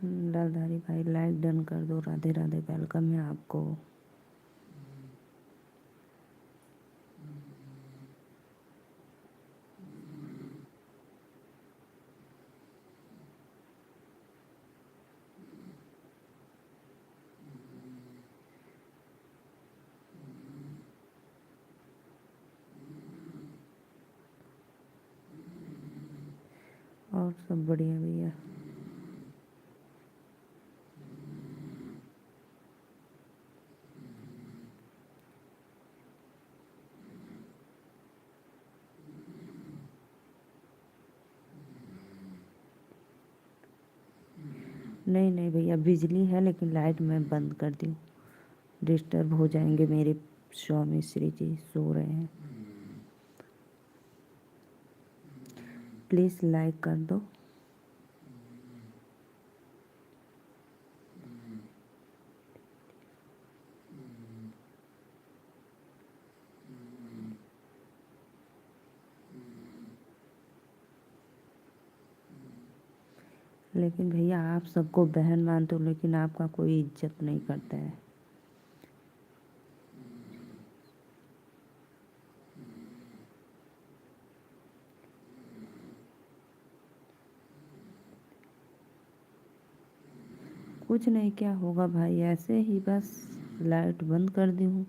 लालधारी भाई लाइक डन कर दो। राधे राधे, वेलकम है आपको। और सब बढ़िया भैया। नहीं नहीं भैया, बिजली है लेकिन लाइट मैं बंद कर दी हूँ, डिस्टर्ब हो जाएंगे मेरे स्वामी श्री जी, सो रहे हैं। प्लीज़ लाइक कर दो। लेकिन भैया आप सबको बहन मानते हो, लेकिन आपका कोई इज्जत नहीं करता है। कुछ नहीं, क्या होगा भाई, ऐसे ही बस लाइट बंद कर दी हूँ।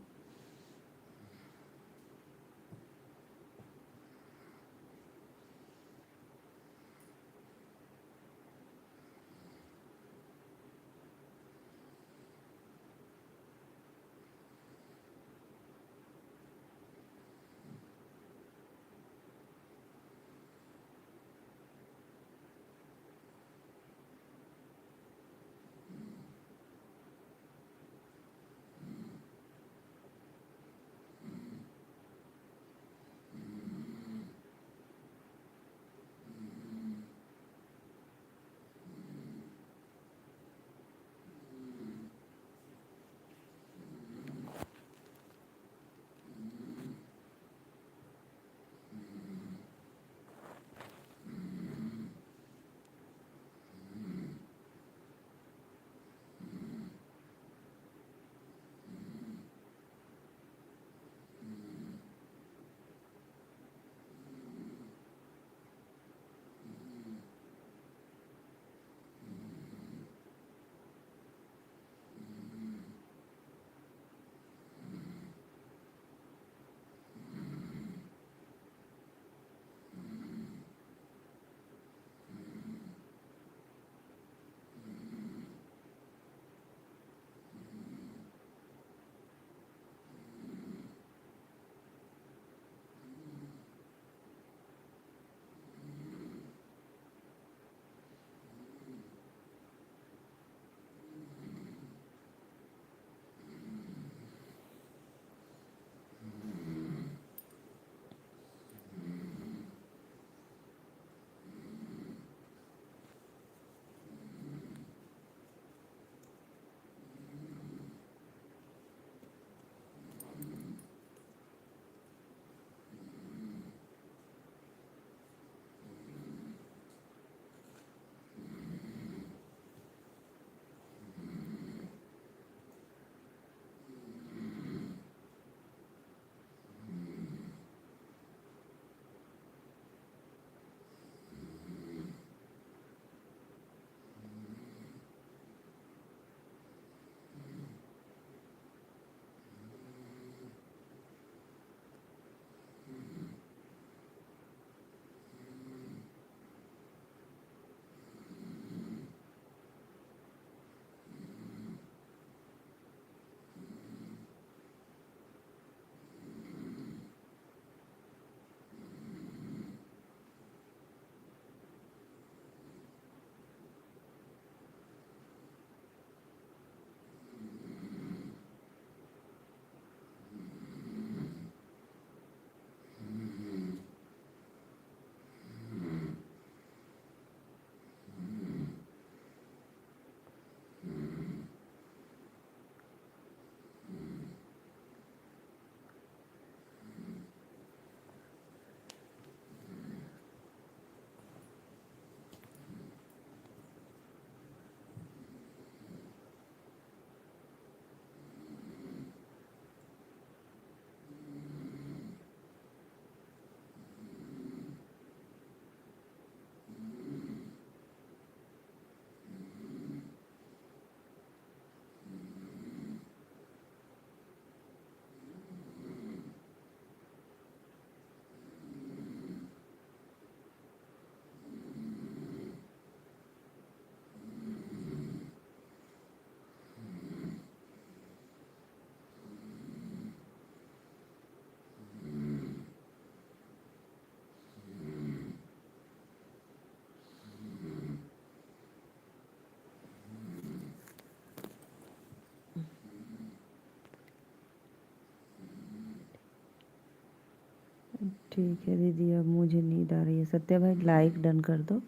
ठीक है दीदी, अब मुझे नींद आ रही है। सत्या भाई लाइक डन कर दो।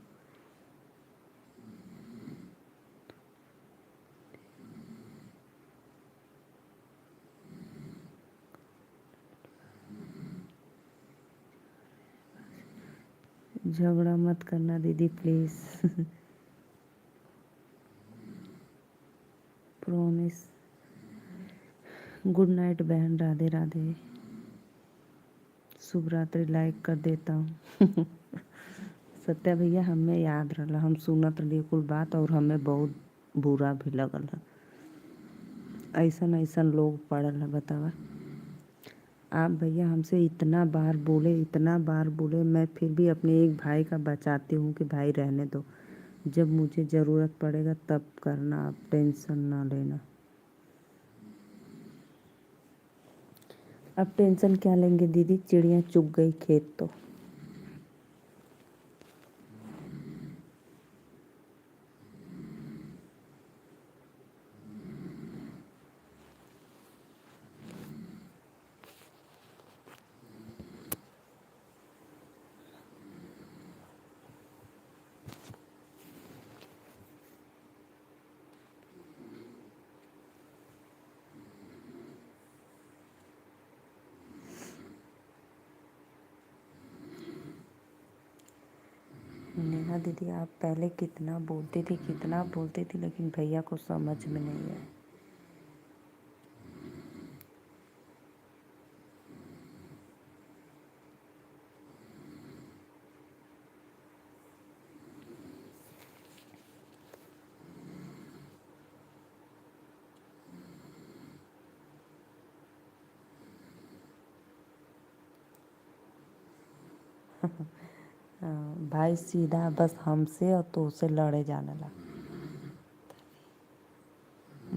झगड़ा मत करना दीदी प्लीज़। प्रॉमिस। गुड नाइट बहन, राधे राधे। शुभ रात्रि, लाइक कर देता हूँ। सत्या भैया हमें याद रहा, हम सुनत रही कुल बात और हमें बहुत बुरा भी लगल है। ऐसन ऐसन लोग पड़ल है बतावा। आप भैया हमसे इतना बार बोले, मैं फिर भी अपने एक भाई का बचाती हूँ कि भाई रहने दो, जब मुझे ज़रूरत पड़ेगा तब करना, आप टेंशन ना लेना। अब टेंशन क्या लेंगे दीदी, चिड़िया चुग गई खेत तो। नेहा दीदी आप पहले कितना बोलती थी, लेकिन भैया को समझ में नहीं आया। भाई सीधा बस हमसे और तो से लड़े जाने लगा।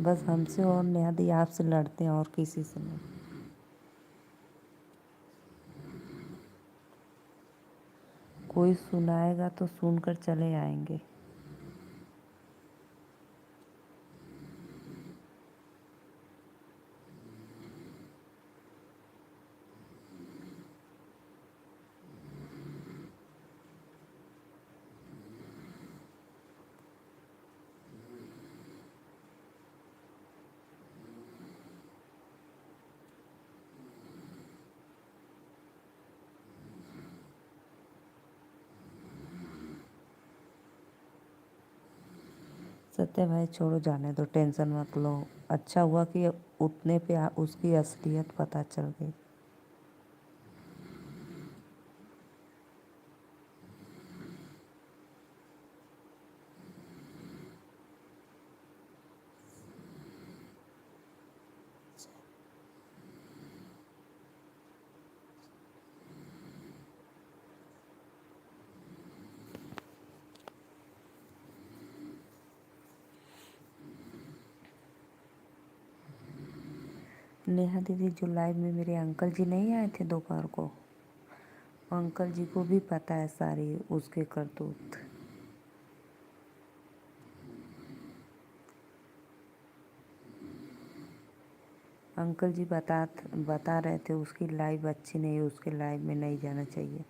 बस हमसे और नेहा दी आपसे लड़ते हैं और किसी से नहीं। कोई सुनाएगा तो सुनकर चले आएंगे। सत्य भाई छोड़ो, जाने दो, टेंशन मत लो। अच्छा हुआ कि उतने पे उसकी असलियत पता चल गई। नेहा दीदी जो लाइव में मेरे अंकल जी नहीं आए थे दोपहर को, अंकल जी को भी पता है सारी उसके करतूत। अंकल जी बता रहे थे उसकी लाइव अच्छी नहीं है, उसके लाइव में नहीं जाना चाहिए।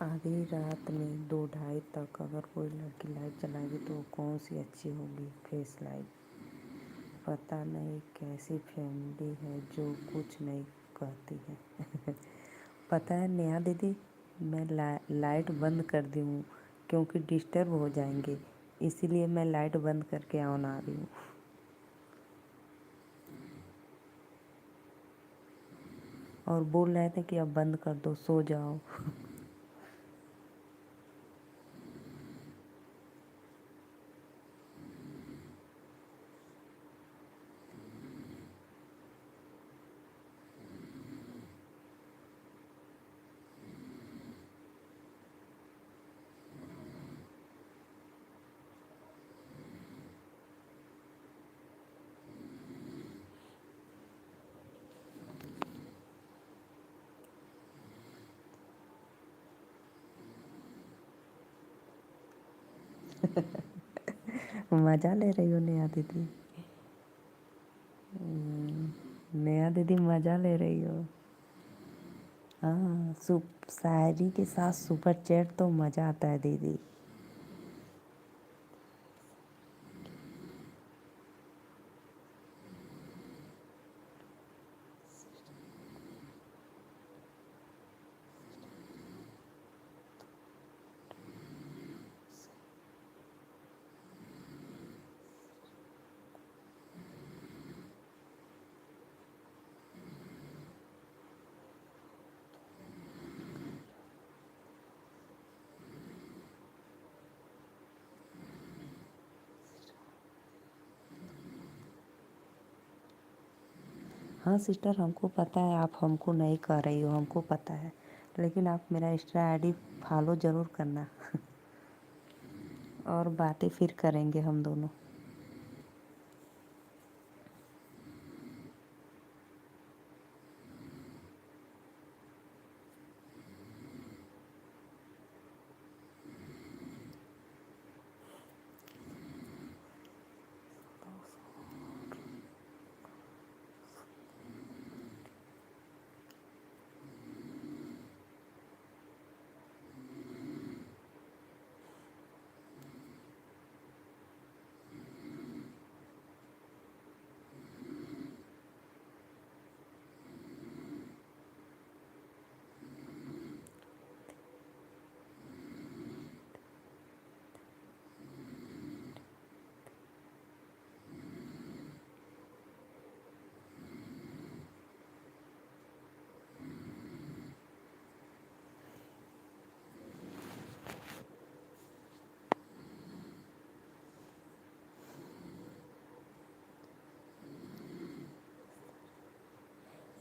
आधी रात में 2-2:30 तक अगर कोई लड़की लाइट जलाएगी तो वो कौन सी अच्छी होगी फेस लाइट। पता नहीं कैसी फैमिली है जो कुछ नहीं कहती है। पता है नेहा दीदी, मैं लाइट बंद कर दी हूँ क्योंकि डिस्टर्ब हो जाएंगे, इसीलिए मैं लाइट बंद करके ऑन आ रही हूँ। और बोल रहे थे कि अब बंद कर दो, सो जाओ। मज़ा ले रही हो नेहा दीदी। नेहा दीदी मज़ा ले रही हो। हाँ, शायरी के साथ सुपर चैट तो मज़ा आता है दीदी। हाँ सिस्टर, हमको पता है आप हमको नहीं कह रही हो, हमको पता है, लेकिन आप मेरा इंस्टा आईडी फॉलो ज़रूर करना। और बातें फिर करेंगे हम दोनों।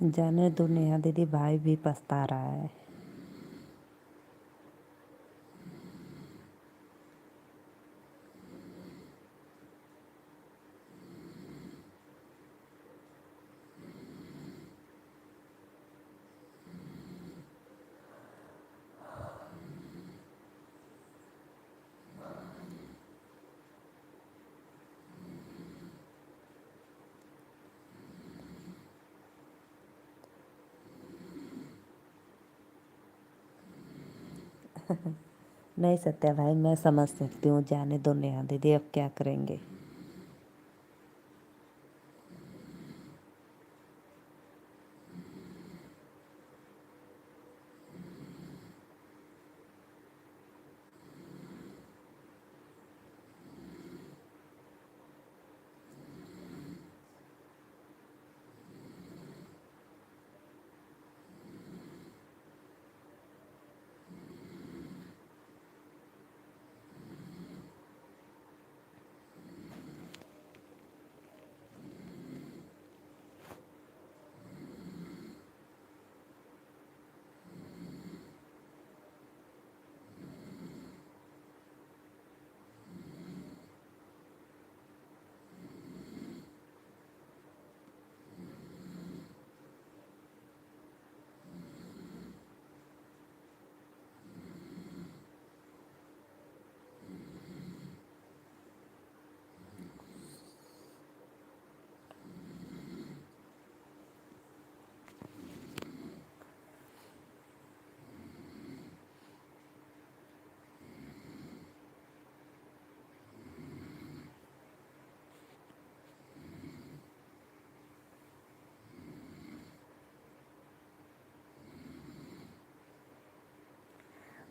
जाने दो नेहा दीदी, भाई भी पछता रहा है। नहीं सत्या भाई, मैं समझ सकती हूँ, जाने दो नेहा दीदी, अब क्या करेंगे।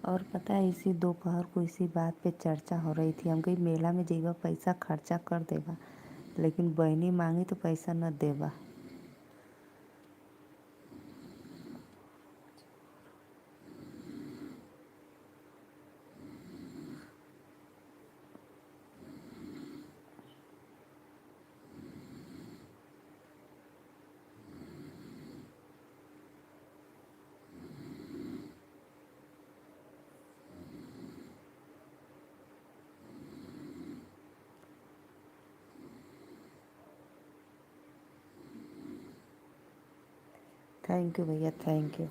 और पता है इसी दोपहर को इसी बात पे चर्चा हो रही थी। हम कही मेला में जेबा पैसा खर्चा कर देबा, लेकिन बहनी मांगी तो पैसा न देबा। थैंक यू भैया, थैंक यू।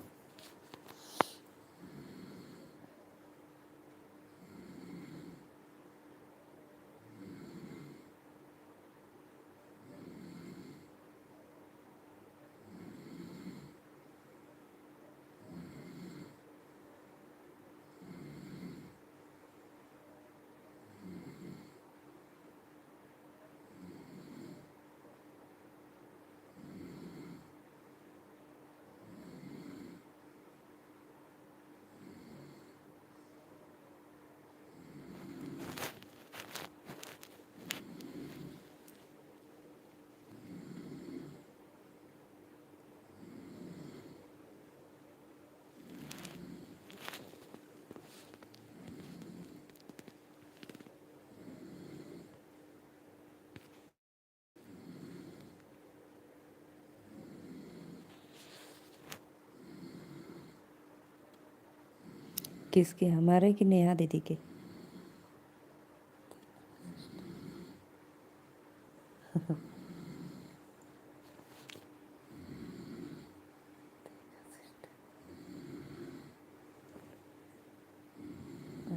किसके? हमारे कि नेहा दीदी के?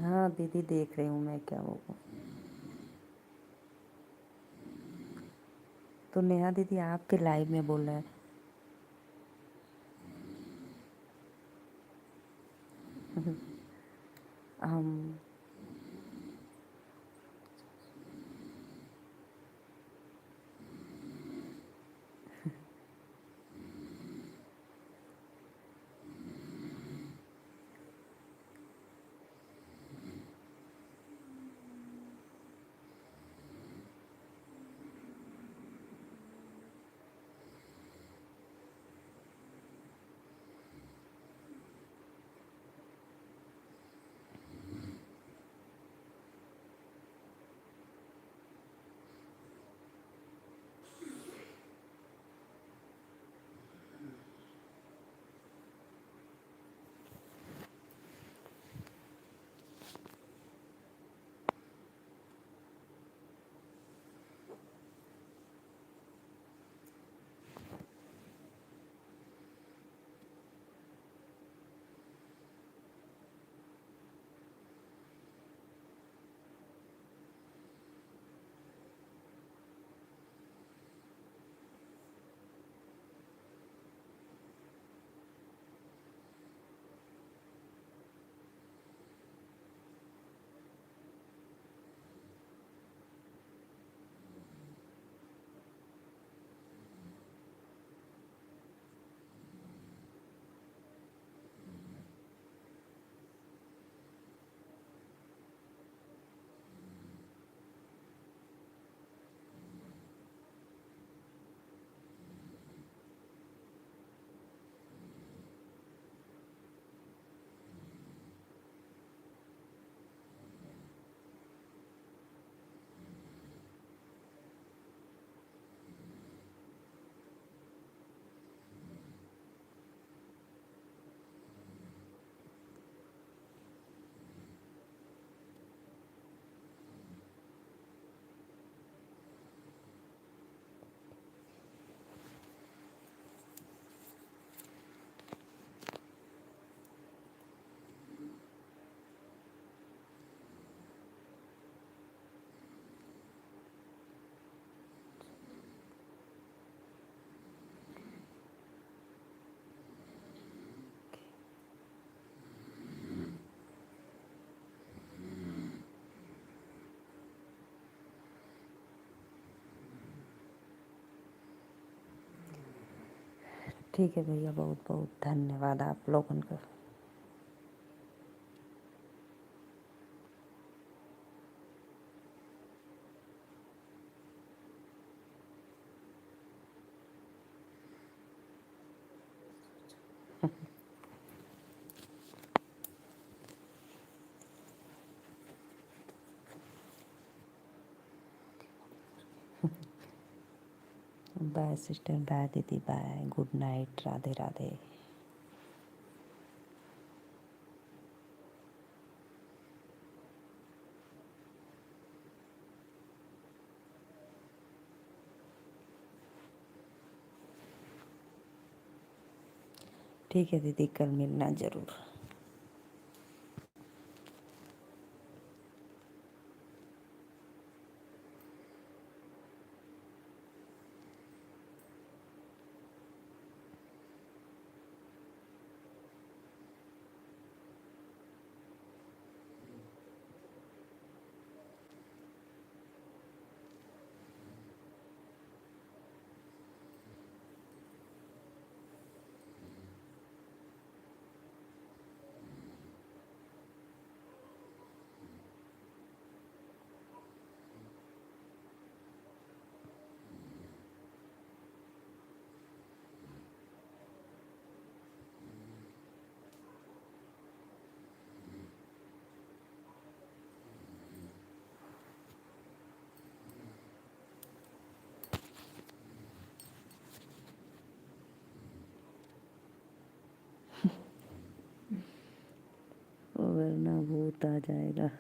हाँ दीदी, देख रही हूँ मैं, क्या होगा। तो नेहा दीदी आपके लाइव में बोल रहे हैं। हम ठीक है भैया, बहुत बहुत धन्यवाद आप लोगों का। बाय सिस्टर, बाय दीदी, bye, good night, Radhe Radhe. ठीक है दीदी, कल मिलना ज़रूर। वरना भूत आ जाएगा।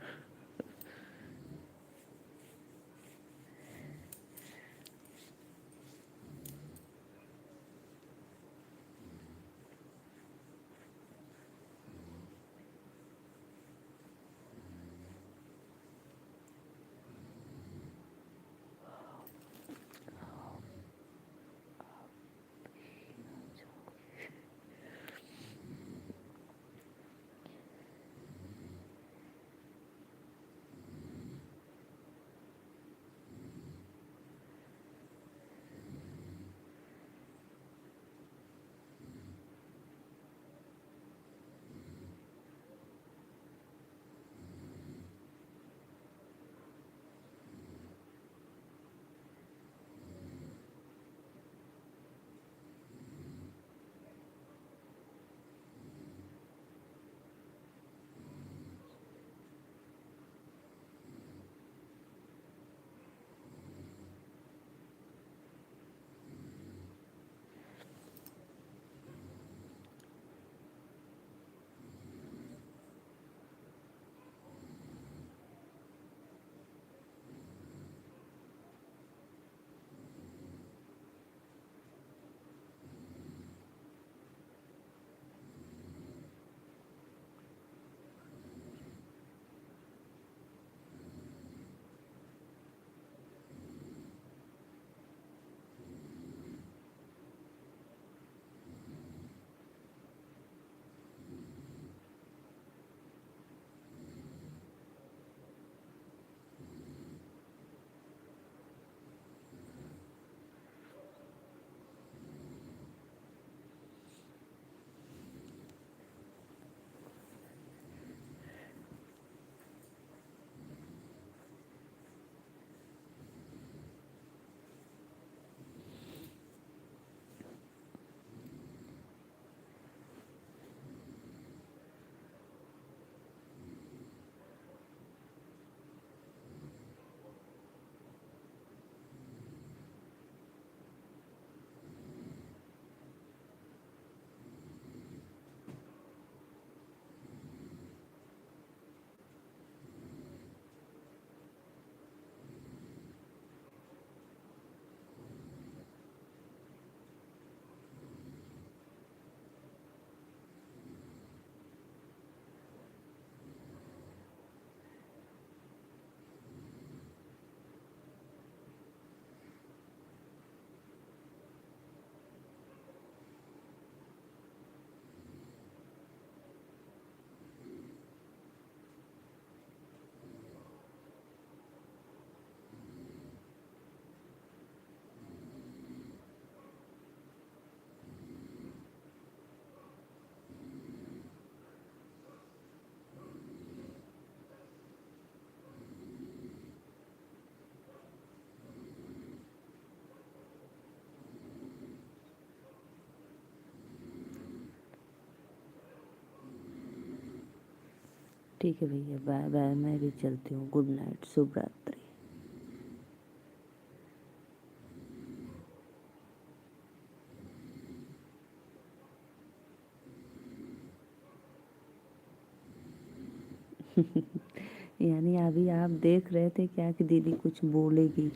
ठीक है भैया, बाय बाय, मैं भी चलती हूँ। गुड नाइट, शुभ रात्रि। यानी अभी आप देख रहे थे क्या कि दीदी कुछ बोलेगी।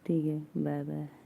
ठीक है, बाय बाय।